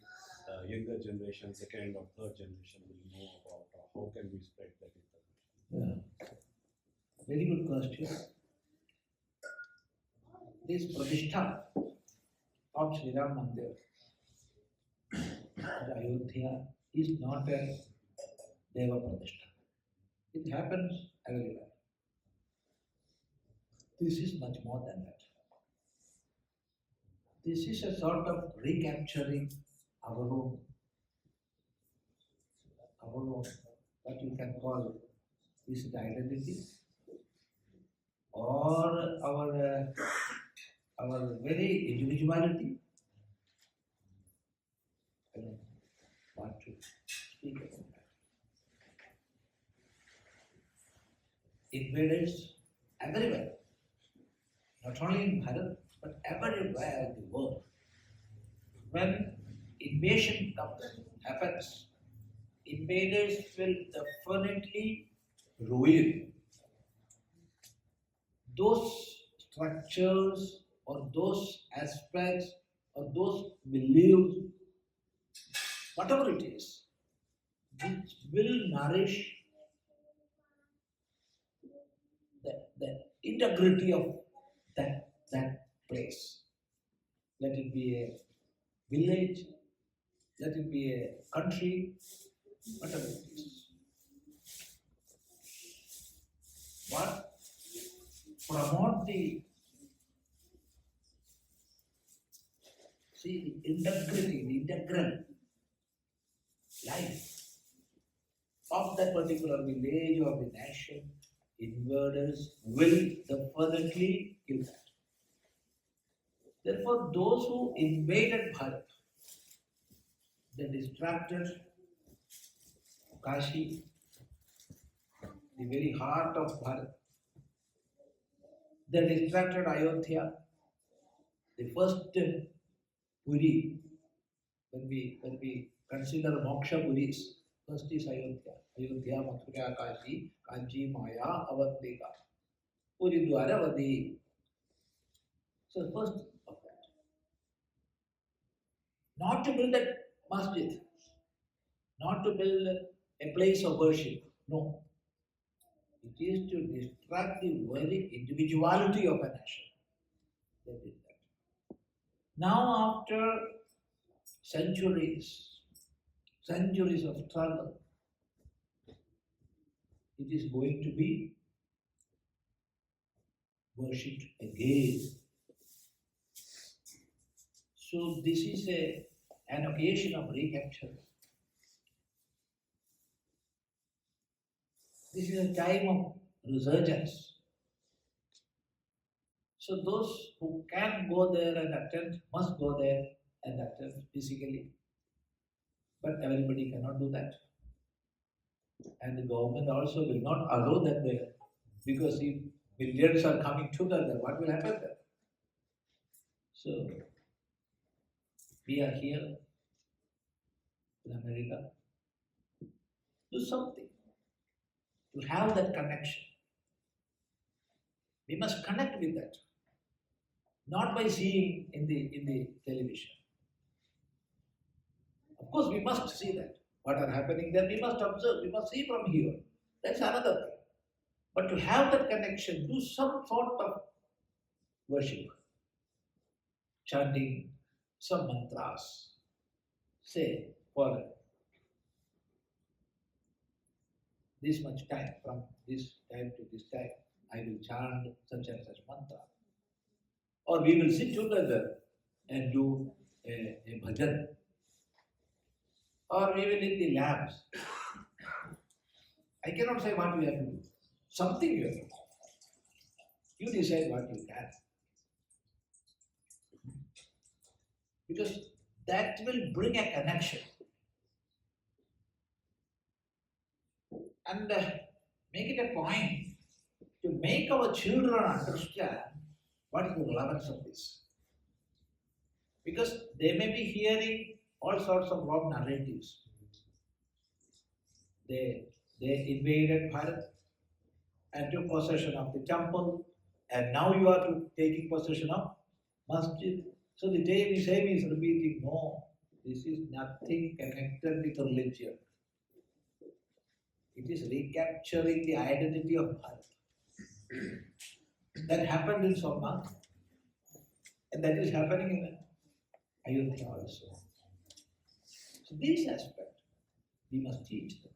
younger generation, second or third generation will know about, or how can we spread that information? Yeah. Very good question. This Pratishtha of Sri Ram Mandir at Ayodhya is not a Deva Pratishtha. It happens everywhere. This is much more than that. This is a sort of recapturing our own, what you can call this identity, or our very individuality. I don't want to speak about that. Invaders everywhere, not only in Bharat, but everywhere in the world. When invasion happens, invaders will definitely ruin those structures or those aspects or those beliefs, whatever it is, which will nourish the integrity of that place. Let it be a village, let it be a country, whatever it is. What promote the integrity, the integral life of that particular village or the nation, invaders will definitely kill that. Therefore, those who invaded Bharat, they distracted Kashi, the very heart of Bharat. They distracted Ayodhya, the first Puri. When we consider Moksha Puris, first is Ayodhya. Ayodhya, Mathura, Kashi, Kanchi, Maya, Avantika. Puri Dwaravadi. So first of that. Not to build a masjid, not to build a place of worship. No. It is to distract the very individuality of a nation. They did that. Now after centuries of struggle, it is going to be worshipped again. So this is an occasion of recapture. This is a time of resurgence. So those who can go there and attend must go there and attend physically. But everybody cannot do that. And the government also will not allow that there. Because if millions are coming together, what will happen there? So we are here in America. Do something to have that connection. We must connect with that, not by seeing in the television. Of course, we must see that. What are happening there, we must observe, we must see from here. That's another thing. But to have that connection, do some sort of worship, chanting some mantras. Say, for this much time, from this time to this time, I will chant such and such mantra. Or we will sit together and do a bhajan. Or we will lit the lamps. I cannot say what we have to do. Something you have to do. You decide what you can. Because that will bring a connection. And make it a point to make our children understand what is the relevance of this. Because they may be hearing all sorts of wrong narratives. They invaded Bharat and took possession of the temple, and now you are taking possession of masjid. So the day we say is repeating, no, this is nothing connected with religion. It is recapturing the identity of Bharat. That happened in Somnath, and that is happening in Ayodhya also. So this aspect we must teach them.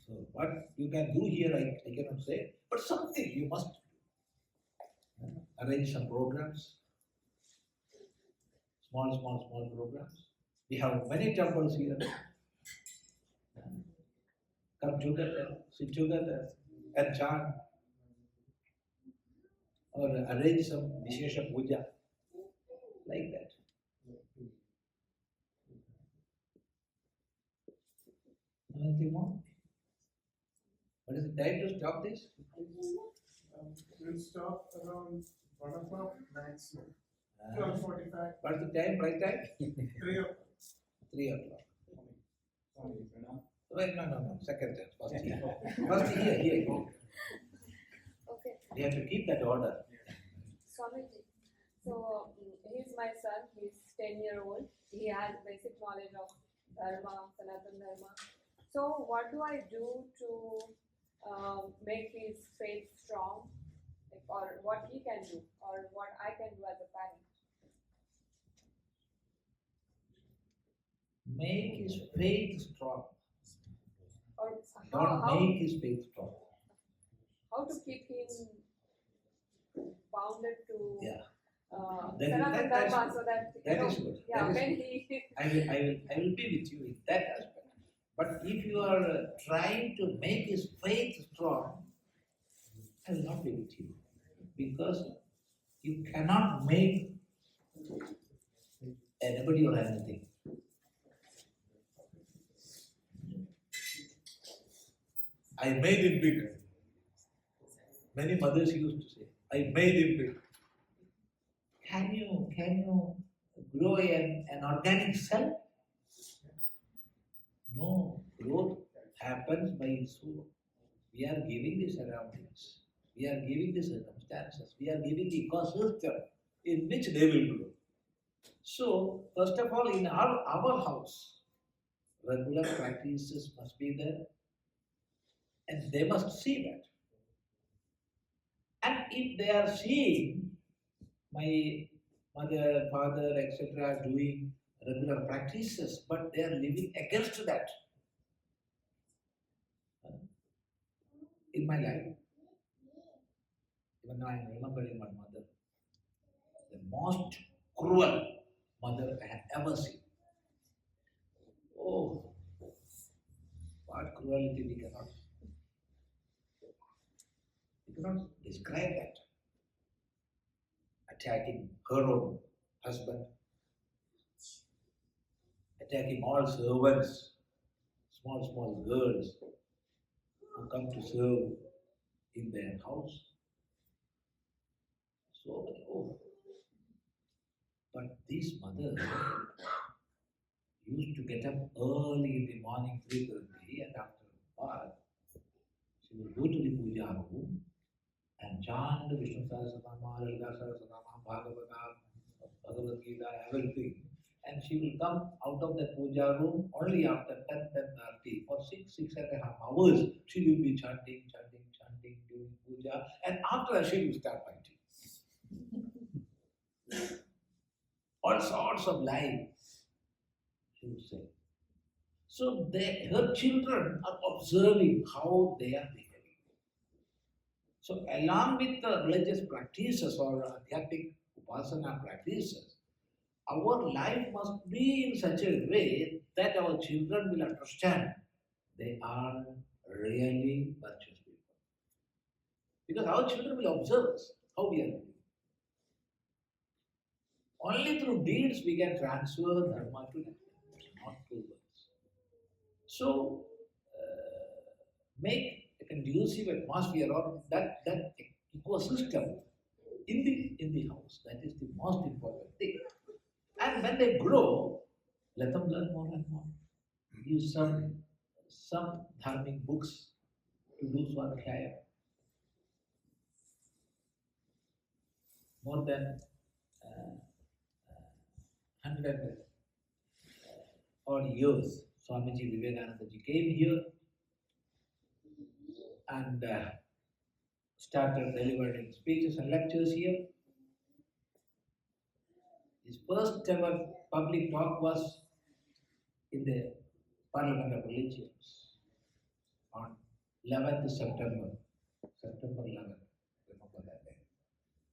So what you can do here, I cannot say, but something you must do. Arrange some programs, small programs. We have many temples here. Come together, sit together, and chant. Or arrange some Vishesha Puja, like that. Anything more? What is the time to stop this? We'll stop around 1 o'clock maximum. 12:45. What's the time, right time? 3 o'clock. 3 o'clock. Right, no, second time, first here. First here. Okay, We have to keep that order. Swamiji. So he's my son. He's 10-year-old. He has basic knowledge of Dharma, Sanatana Dharma. So what do I do to make his faith strong, like, or what he can do, or what I can do as a parent? Make his faith strong. Or Don't how make his faith strong. to keep him bounded to Yeah. Sanatana Dharma, so that That is good. Yeah, That is when good. he I will be with you in that aspect. But if you are trying to make his faith strong, I will not be with you. Because you cannot make anybody or anything. I made him big. Many mothers used to say, I made him big. Can you grow an organic cell? No, growth happens by soul. We are giving the surroundings, we are giving the circumstances, we are giving the ecosystem in which they will grow. So, first of all, in our house, regular practices must be there, and they must see that. And if they are seeing my mother, father, etc., doing regular practices, but they are living against that, in my life, even now I am remembering my mother, the most cruel mother I have ever seen. Oh, what cruelty we cannot describe that. Attacking her own husband, attacking all servants, small girls who come to serve in their house. So many, oh. But this mother used to get up early in the morning, 3:30, and after bath, she would go to the puja room and chant Vishnu Sahasranama, Lalita Sahasranama, Bhagavata, Bhagavad Gita, everything. And she will come out of the puja room only after 10:30. For 6.5 hours, she will be chanting, doing puja, and after that she will start fighting. All sorts of lies, she would say. So her children are observing how they are behaving. So along with the religious practices or adhyatmic upasana practices, our life must be in such a way that our children will understand they are really virtuous people. Because our children will observe us, how we are living. Only through deeds we can transfer dharma to them, not through words. So, make a conducive atmosphere or that ecosystem in the house. That is the most important thing. And when they grow, let them learn more and more. Use some dharmic books to do swadhyaya. More than 100 odd years, Swamiji Vivekananda ji came here and started delivering speeches and lectures here. His first ever public talk was in the Parliament of Religions on 11th September. September 11th. Remember that day.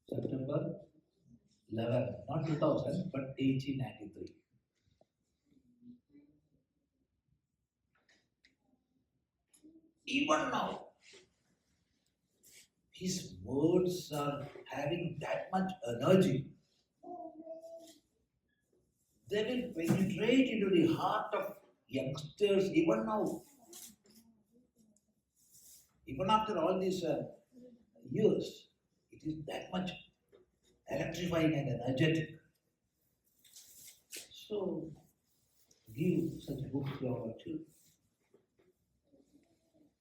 September 11th, not 2000, but 1893. Even now, his words are having that much energy. They will penetrate into the heart of youngsters even now. Even after all these years, it is that much electrifying and energetic. So, give such books to our children.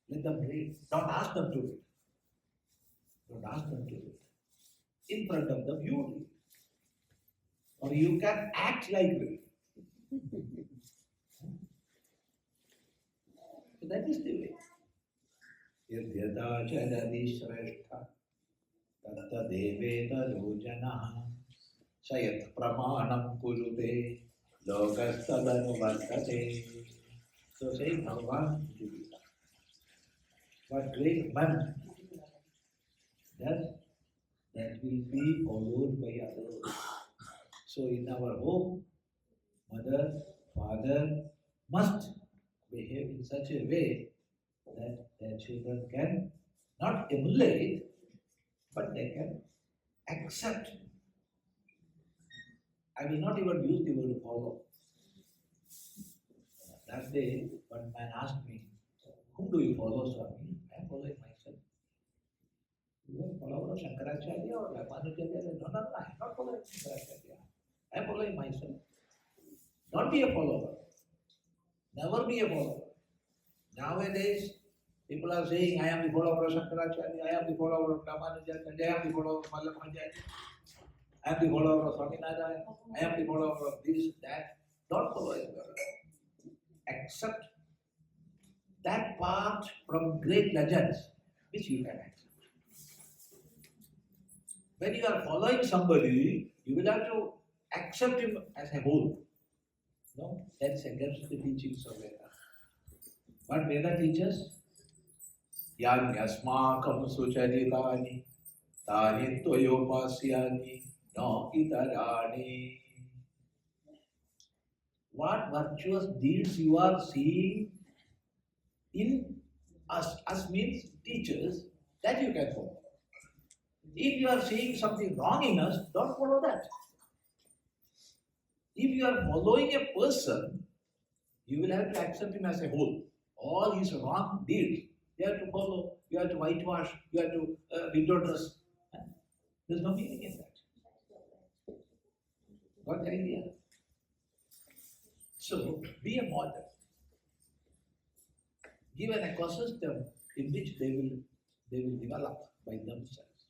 Let them read. Don't ask them to read. Don't ask them to read. In front of them, you read. Or you can act like read. So that is the way. Yadyata charadi shrestha tatta deveta lojanaha sayat pramanam kurute lokastadanu vartate. So saying Bhagavan, what great man does, that will be followed by others. So in our home, mother, father must behave in such a way that their children can not emulate, but they can accept. I will not even use the word follow. That day, one man asked me, whom do you follow, Swami? following myself. You are a follower of Shankaracharya or Ramanujacharya? No, I am not following Shankaracharya. I am following myself. Don't be a follower. Never be a follower. Nowadays, people are saying, I am the follower of Shankaracharya, I am the follower of Ramanujacharya, I am the follower of Mallamacharya, I am the follower of Swami Chidananda, I am the follower of this, that. Don't follow everyone. Accept that part from great legends which you can accept. When you are following somebody, you will have to accept him as a whole. No, that's against the teachings of Veda. What Veda teaches? Yanyasmakam sucharitani tani tvayopasyani no itarani. What virtuous deeds you are seeing in us means teachers, that you can follow. If you are seeing something wrong in us, don't follow that. If you are following a person, you will have to accept him as a whole. All his wrong deeds, you have to follow, you have to whitewash, you have to window dress. There's no meaning in that. Got the idea? So, be a model. Give an ecosystem in which they will develop by themselves.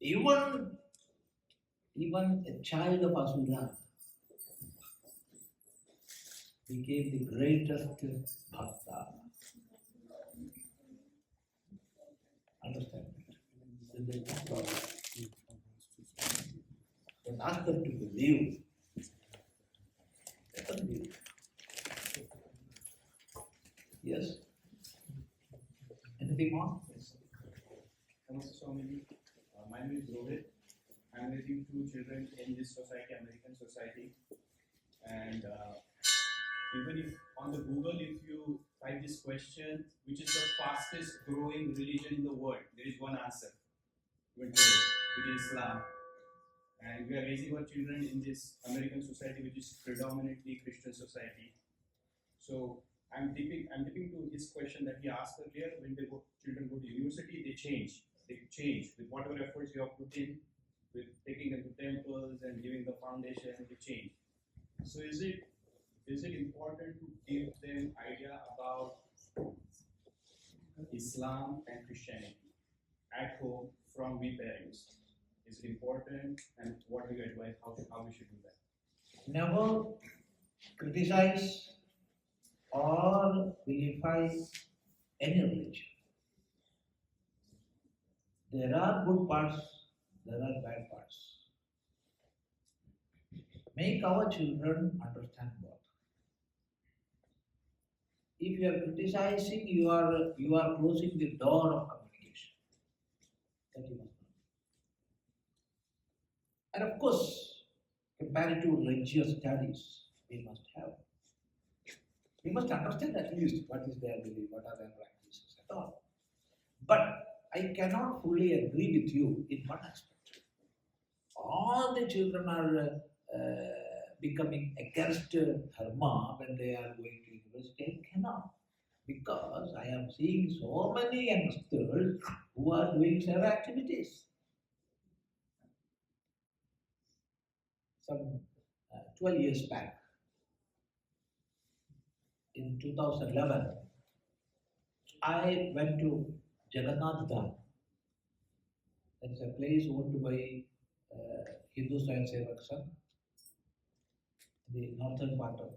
Even a child of Asura became the greatest bhakta. Understand? They asked them to believe. Let them believe. Yes? Anything more? Namaste Swamiji. My name is Rohit. I'm raising two children in this society, American society. And even if on the Google, if you type this question, which is the fastest growing religion in the world, there is one answer, even today, which is Islam. And we are raising our children in this American society, which is predominantly Christian society. So I'm dipping to his question that he asked earlier. When children go to university, they change. They change with whatever efforts you have put in, with taking them to temples and giving the foundation, they change. So is it important to give them idea about Islam and Christianity at home from we parents? Is it important, and what do you advise how we should do that? Never criticize or vilify any religion. There are good parts, there are bad parts. Make our children understand both. If you are criticizing, you are closing the door of communication. That you must know. And of course, comparative religious studies we must have. We must understand at least what is their belief, what are their practices at all. But I cannot fully agree with you in one aspect. All the children are becoming against dharma when they are going to university. I cannot. Because I am seeing so many youngsters who are doing several activities. Some 12 years back, in 2011, I went to Jagannath Dham. That's a place owned by Hindu Swayam Sevak Sangh, the northern part of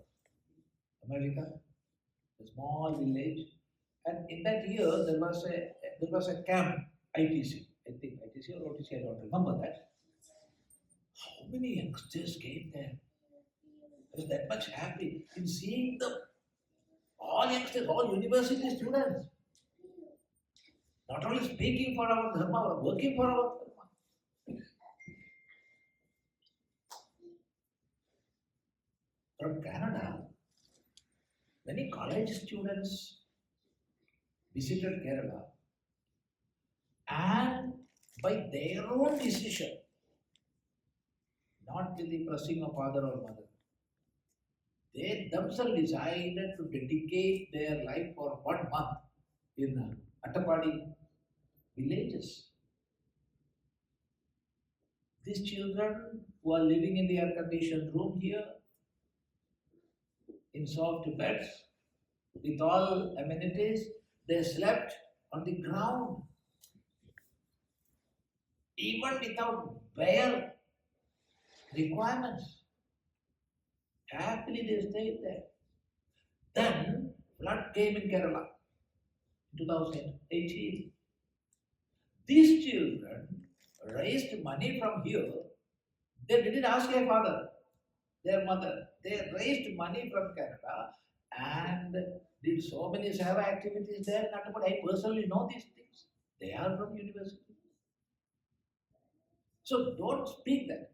America, a small village. And in that year, there was a camp, ITC, I think ITC or OTC, I don't remember that. How many youngsters came there? I was that much happy in seeing all youngsters, all university students, not only speaking for our dharma, but working for our dharma. From Canada, many college students visited Kerala, and by their own decision, not with the pressing of father or mother, they themselves decided to dedicate their life for 1 month in Attapadi villages. These children who are living in the air-conditioned room here, in soft beds, with all amenities, they slept on the ground, even without bare requirements. Happily they stayed there. Then flood came in Kerala in 2018. These children raised money from here. They didn't ask their father, their mother. They raised money from Canada and did so many Seva activities there. But I personally know these things. They are from university. So don't speak that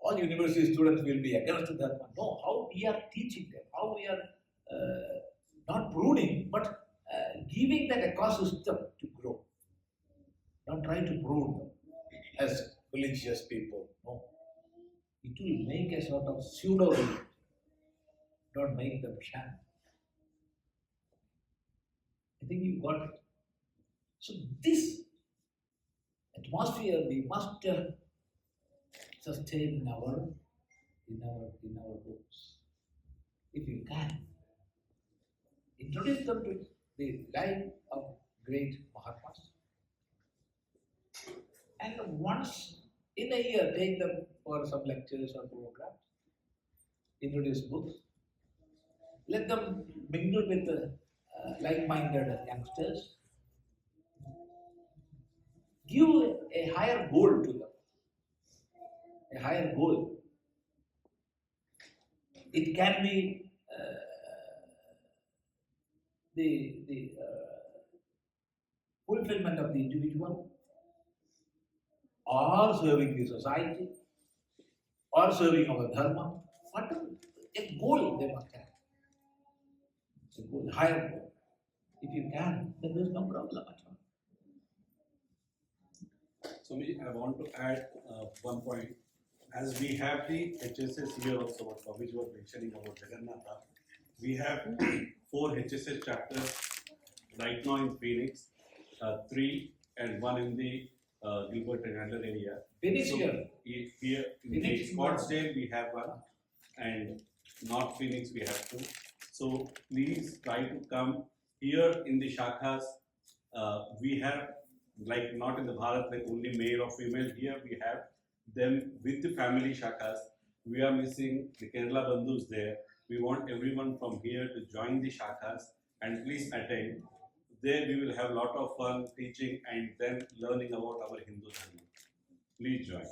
all university students will be against that one. No, how we are teaching them, how we are not pruning, but giving that ecosystem to grow. Don't try to prune them as religious people. No. It will make a sort of pseudo religion. Don't make them sham. I think you got it. So this atmosphere we must sustain in our books. If you can, introduce them to the life of great Mahatmas. And once in a year, take them for some lectures or programs. Introduce books. Let them mingle with like-minded youngsters. Give a higher goal to them. A higher goal. It can be the fulfillment of the individual, or serving the society, or serving our dharma. Whatever. A goal they must have. It's a goal, higher goal. If you can, then there's no problem at all. So I want to add one point. As we have the HSS here also, what Swamiji was mentioning about Jagannatha, we have 4 HSS chapters right now in Phoenix, 3 and 1 in the Gilbert and Handler area. Phoenix So here. Here in Phoenix, Scottsdale we have 1, and North Phoenix we have 2. So please try to come here in the shakhas. We have, like not in the Bharat, like only male or female. Here we have them with the family shakhas. We are missing the Kerala Bandhus there. We want everyone from here to join the shakhas and please attend. There we will have a lot of fun teaching and then learning about our Hindu Dharma. Please join.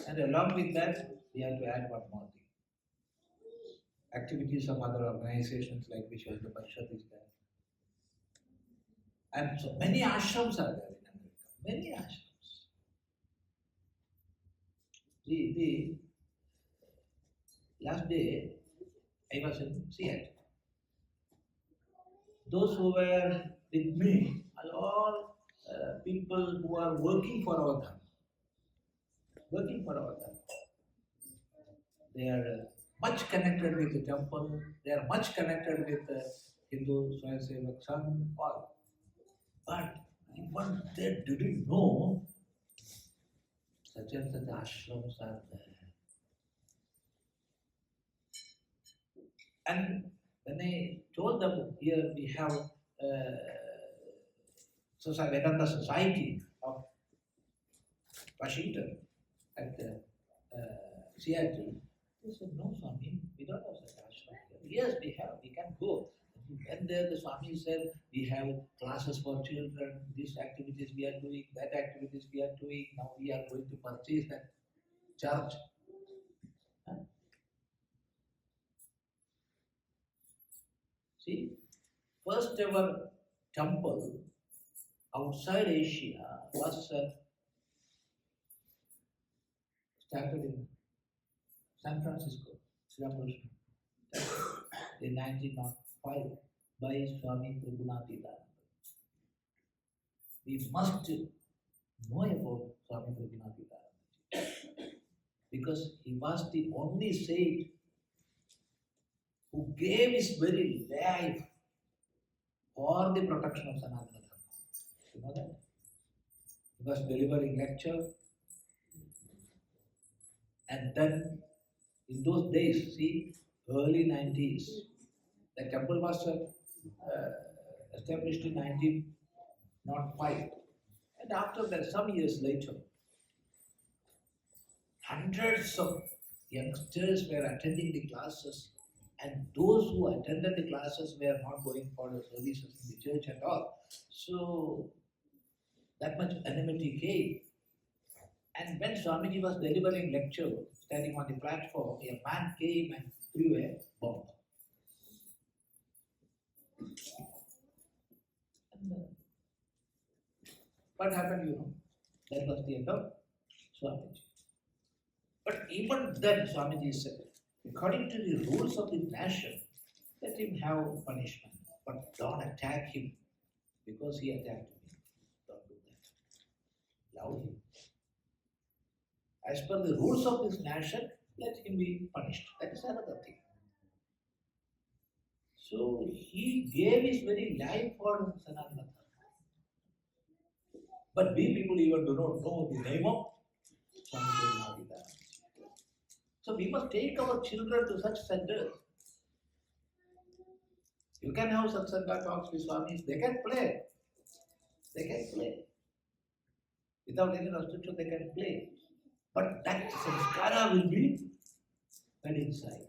And along with that, we have to add one more thing. Activities of other organizations like Vishwa Parishad is there. And so many ashrams are there in America. Many ashrams. The last day, I was in Seattle. Those who were with me are all people who are working for our Dharma. Working for our Dharma. They are much connected with the temple, they are much connected with the Hindu Swayamsevak Sangh, all. But even they didn't know such and such ashrams are there. And when I told them here we have Vedanta Society of Washington at Seattle, they said, no Swami, we don't have such ashram here. Yes, we have, we can go. And there the Swami said, we have classes for children, these activities we are doing, that activities we are doing, now we are going to purchase that church. Huh? See, first ever temple outside Asia was started in San Francisco, in 1905 by Swami Chidananda. We must know about Swami Chidananda because he was the only saint who gave his very life for the protection of Sanatana Dharma. You know that? He was delivering lecture, and then in those days, see, early 90s, the temple was established in 1905. And after that, some years later, hundreds of youngsters were attending the classes, and those who attended the classes were not going for the services in the church at all. So that much enmity came. And when Swamiji was delivering lecture, standing on the platform, a man came and threw a bomb. And, what happened, you know? That was the end of Swamiji. But even then, Swamiji said, according to the rules of the nation, let him have punishment, but don't attack him because he attacked me. Don't do that. Love him. As per the rules of this nation, let him be punished. That is another thing. So he gave his very life for Sanatana Dharma. But we people even do not know the name of Swami Chidananda. So we must take our children to such centers. You can have satsanga talks with Swamis, they can play. They can play. Without any restriction, they can play. But that samskara will be fed inside.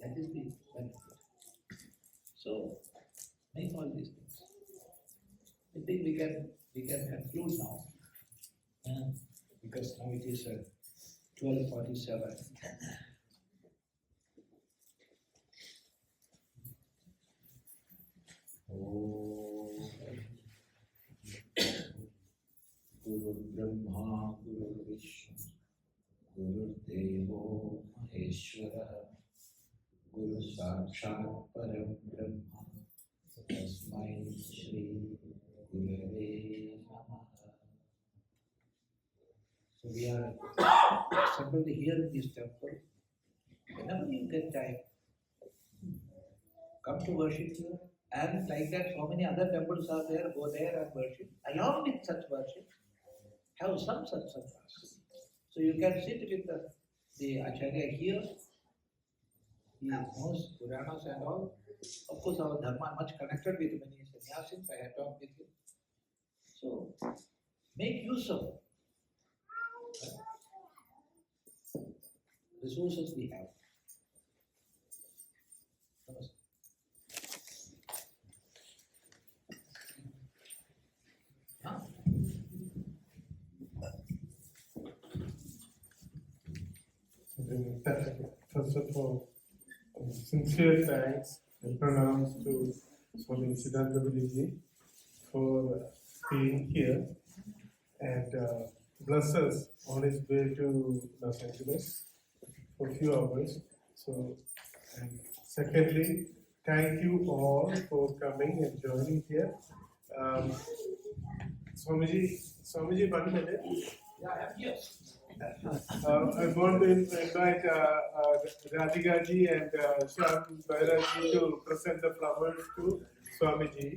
That is the benefit. So, make all these things. I think we can conclude now. Because now it is 12:47. Guru Brahma, Guru Vishnu, Guru Devo Maheshwara, Guru Sakshat Param Brahma, Tasmai Shri Gurave Namaha. So we are assembled here in this temple. Whenever you get time, come to worship here. And like that, so many other temples are there, go there and worship. Along with such worship, have some satsangas. So you can sit with the Acharya here. He knows Puranas and all. Of course, our Dharma much connected with many sannyasis. I have talked with him. So, make use of resources we have. Namaste. Huh? First of all, sincere thanks and pranams to Swami Chidananda Puri for being here and bless us on his way to Los Angeles for a few hours. So, and secondly, thank you all for coming and joining here. Swamiji, 1 minute. Yeah, I am here. I want to invite Radhika ji and Shyam Bhairaji to present the flowers to Swamiji.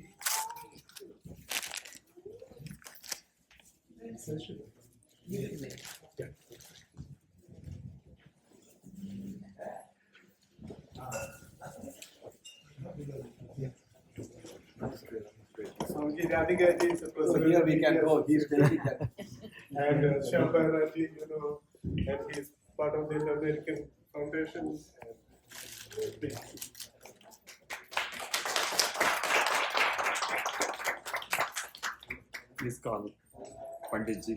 Swamiji, Radhika ji is the president. Here we can go. He is taking that. And Shyam Bhairaji, you know, and he's part of the American Foundation. And, please call Pandit ji.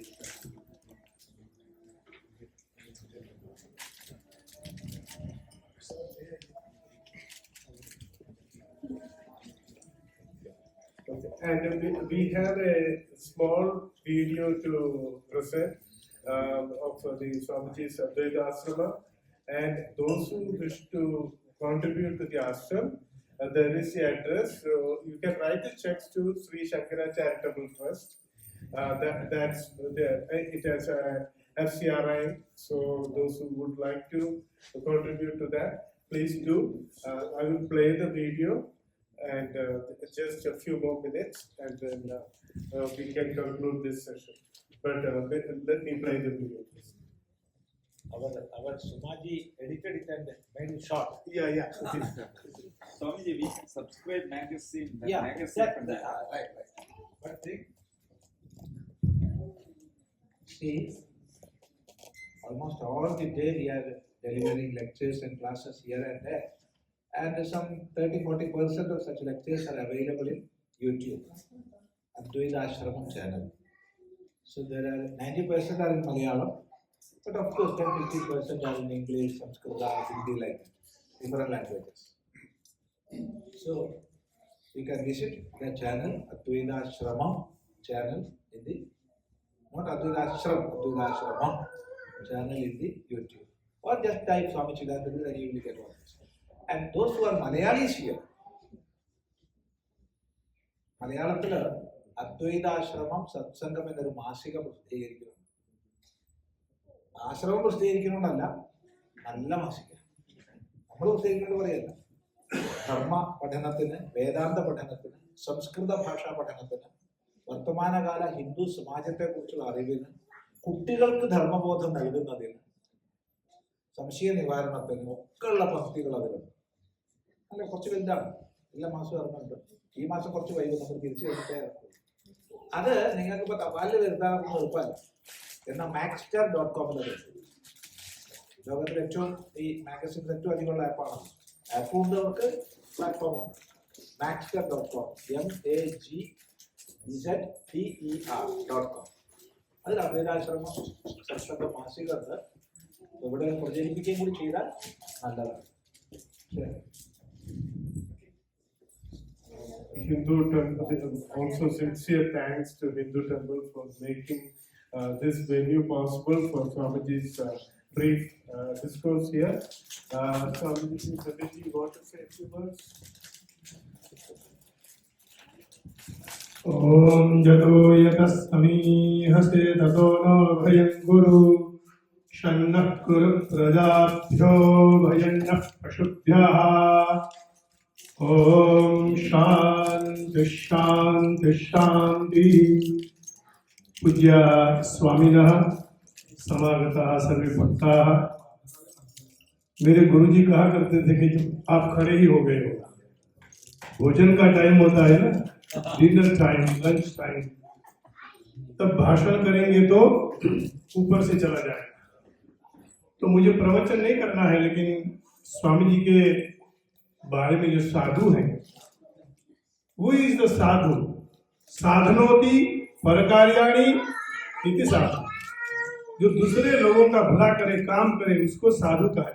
And we have a small video to present of the Swamiji's Advaithashramam, and those who wish to contribute to the ashram, there is the address. So you can write the checks to Sri Shankara Charitable Trust. That's there. It has a FCRI. So those who would like to contribute to that, please do. I will play the video. and just a few more minutes, and then we can conclude this session. But let me play the video. Our Sumaji edited it and made it short. Yeah. Swamiji, we subscribe magazine. That Yeah, magazine from right. But thing, see, almost all the day we are delivering lectures and classes here and there, and some 30-40% of such lectures are available in YouTube, Advaithashramam channel. So there are 90% are in Malayalam, but of course 10-50% are in English, Sanskrit, Hindi, like different languages. So you can visit the channel, Advaithashramam channel in the, not Advaithashramam channel in the YouTube. Or just type Swami Chidananda Puri and you will get all this. And those who are Malayalis here, മലയാളത്തില് അദ്വൈതാശ്രമം സത്സംഗം എന്നൊരു മാസിക പ്രസിദ്ധീകരിക്കുന്നു. ആശ്രമം പ്രസിദ്ധീകരിക്കണമെന്നല്ല, നല്ല മാസിക നമ്മൾ പ്രസിദ്ധീകരിക്കുന്നത് പറയല്ല. ധർമ്മ പഠനത്തിന്, വേദാന്ത പഠനത്തിന്, സംസ്കൃത ഭാഷാ പഠനത്തിന്, വർത്തമാനകാല ഹിന്ദു സമാജത്തെ കുറിച്ചുള്ള അറിവിന്, കുട്ടികൾക്ക് ധർമ്മബോധം നൽകുന്നതിന്, സംശയ നിവാരണത്തിന് ഒക്കെയുള്ള പദ്ധതികൾ അതിലുണ്ട്. അല്ല, കുറച്ച് വലുതാണ്, എല്ലാ മാസവും ഇറങ്ങുന്നുണ്ട്. ഈ മാസം കുറച്ച് വൈകും, നമ്മൾ തിരിച്ചു കഴിഞ്ഞിട്ടേ ഇറക്കും. അത് നിങ്ങൾക്കിപ്പോൾ തപാലിൽ വരുത്താനൊന്നും എളുപ്പമല്ല. എന്നാൽ maxter.com ലോകത്തിലെ ഏറ്റവും ഈ മാഗസിൻസ് ഏറ്റവും അധികമുള്ള ആപ്പാണ്. ആപ്പ് ഉണ്ടവർക്ക് പ്ലാറ്റ്ഫോമുണ്ട്. maxter.com MAGZTER.com. അതിൽ അദ്വൈതാശ്രമം സത്സംഗ മാസിക ഉണ്ട്. ഇവിടെ പ്രചരിപ്പിക്കുകയും കൂടി ചെയ്താൽ നല്ലതാണ്. ശരി. Hindu Temple, also sincere thanks to Hindu Temple for making this venue possible for Swamiji's brief discourse here. Swamiji, you want to say a few words? Om Jato Yatasamihaste Tato No Bhayam Guru Shannah Kuru Prajabhyo Bhayannah Pashubhyaha. Om Shanti Shanti Shanti. Pujya Swami Samagata Sarve Bhakta. मेरे गुरुजी कहा करते थे कि जब आप खड़े ही हो गए हो, भोजन का टाइम होता है ना, डिनर टाइम, लंच टाइम, तब भाषण करेंगे तो ऊपर से चला जाएगा. तो मुझे प्रवचन नहीं करना है, लेकिन स्वामी जी के बारे में जो साधु हैं, वो इज द साधु. साधनोति परकार्याणि इति साधु. जो दूसरे लोगों का भला करे, काम करे, उसको साधु कहे.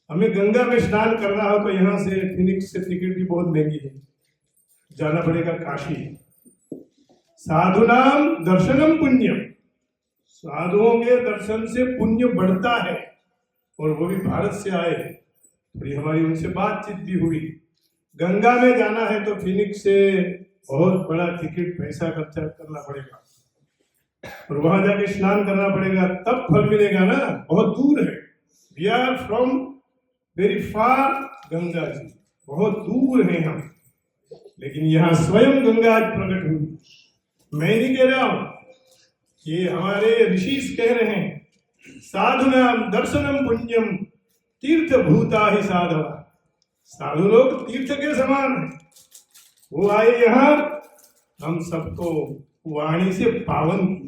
हमें गंगा में स्नान करना हो तो यहाँ से फिनिक्स से टिकट भी बहुत महंगी है, जाना पड़ेगा काशी. साधु नाम दर्शनम पुण्यम. साधुओं के दर्शन से पुण्य बढ़ता है. और वो भी भारत से आए, थोड़ी हमारी उनसे बातचीत भी हुई. गंगा में जाना है तो फिनिक्स से बहुत बड़ा टिकट, पैसा खर्चा करना पड़ेगा, और वहां जाके स्नान करना पड़ेगा, तब फल मिलेगा ना. बहुत दूर है. We are from very far Ganga ji, बहुत दूर हैं हम, लेकिन यहाँ स्वयं गंगा आज प्रकट हुई. मैं नहीं कह रहा हूं, ये हमारे ऋषि कह रहे हैं. साधु नाम दर्शनम पुण्यम तीर्थ भूता ही साधव. साधु लोग तीर्थ के समान हैं. वो आए यहाँ, हम सबको वाणी से पावन की.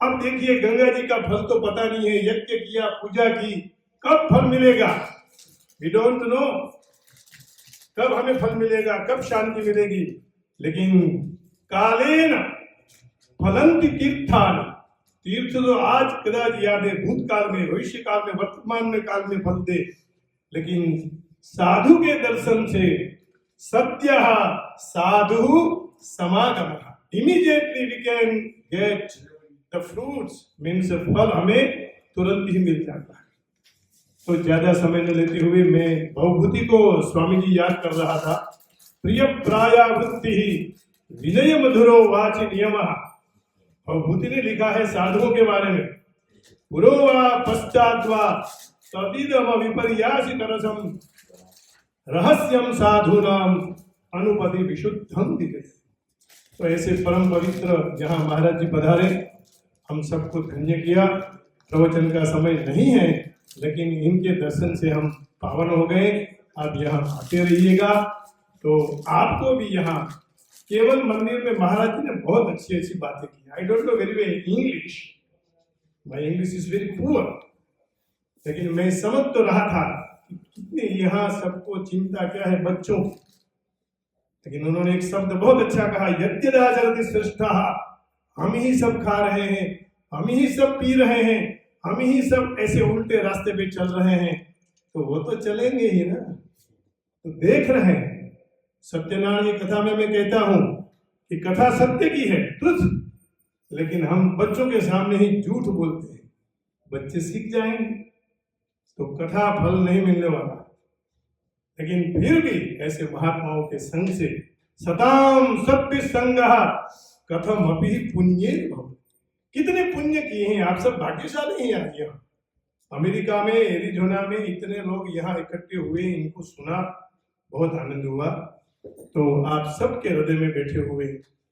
अब देखिए, गंगा जी का फल तो पता नहीं है. यज्ञ किया, पूजा की, कब फल मिलेगा वी डोंट नो. कब हमें फल मिलेगा, कब शांति मिलेगी. लेकिन कालेन फलंति तीर्थानि. तीर्थ तो आज कदाच याद है, भूतकाल में, भविष्य काल में, वर्तमान में काल में फल दे. लेकिन साधु के दर्शन से सत्य साधु समागम, immediately we can get the fruits, means फल हमें तुरंत ही मिल जाता है. तो ज्यादा समय न लेते हुए मैं भवभूति को स्वामी जी याद कर रहा था. प्रिय प्रायावृत्ति विनय मधुरो वाचि नियमः. भवभूति ने लिखा है साधुओं के बारे में, पुरो वा पश्चात् वा तदिदम विपर्यासि तरसम रहस्यम साधूनाम अनुपति विशुद्धम दिखे। तो ऐसे परम पवित्र जहाँ महाराज जी पधारे, हम सबको धन्य किया। प्रवचन का समय नहीं है, लेकिन इनके दर्शन से हम पावन हो गए। आप यहाँ आते रहिएगा। तो आपको भी यहाँ केवल मंदिर में महाराज जी ने बहुत अच्छी अच्छी बातें की। I don't know very well English, my English is very poor, लेकिन मैं समझ तो रहा था कि कितने यहाँ सबको चिंता क्या है बच्चों की। लेकिन उन्होंने एक शब्द बहुत अच्छा कहा, यद्यदाचरति श्रेष्ठः, हम ही सब खा रहे हैं, हम ही सब पी रहे हैं, हम ही सब ऐसे उल्टे रास्ते पे चल रहे हैं, तो वो तो चलेंगे ही ना। तो देख रहे हैं। सत्यनारायण की कथा में मैं कहता हूं कि कथा सत्य की है, ट्रुथ, लेकिन हम बच्चों के सामने ही झूठ बोलते हैं, बच्चे सीख जाएंगे, तो कथा फल नहीं मिलने वाला। लेकिन फिर भी ऐसे महात्माओं के संग से सताम सत्य संगः कथम अपि पुण्ये भव। कितने पुण्य किए हैं आप सब, भाग्यशाली हैं आज यहाँ। अमेरिका में एरिजोना में इतने लोग यहाँ इकट्ठे हुए, इनको सुना, बहुत आनंद हुआ। तो आप सबके हृदय में बैठे हुए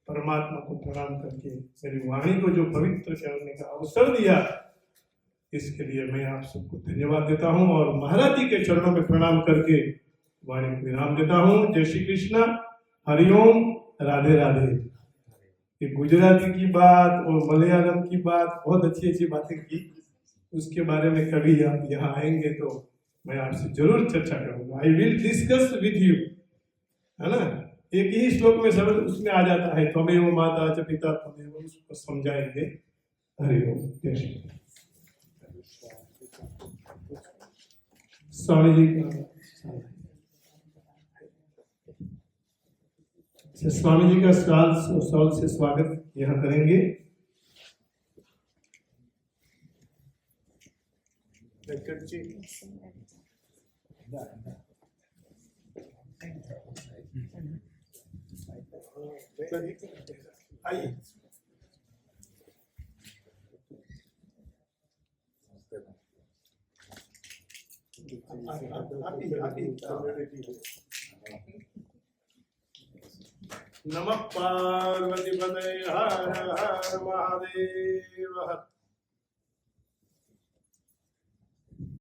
परमात्मा को प्रणाम करके मेरी वाणी को जो पवित्र करने का अवसर दिया, इसके लिए मैं आप सबको धन्यवाद देता हूँ और महाराज जी के चरणों में प्रणाम करके वाणी को विराम देता हूँ। जय श्री कृष्ण, हरिओम, राधे राधे। ये गुजराती की बात और मलयालम की बात, बहुत अच्छी अच्छी बातें की, उसके बारे में कभी आप यहाँ आएंगे तो मैं आपसे जरूर चर्चा करूंगा। I will discuss with you, है ना। एक ही श्लोक में सब उसमें आ जाता है, त्वमेव माता च पिता त्वमेव, उसको समझाएंगे। हरिओम, जय श्री कृष्ण। स्वामी जी का स्वामी जी का सवाल से स्वागत यहाँ करेंगे। वेंकट जी, आइए। नमः पार्वती पतये हर हर महादेव।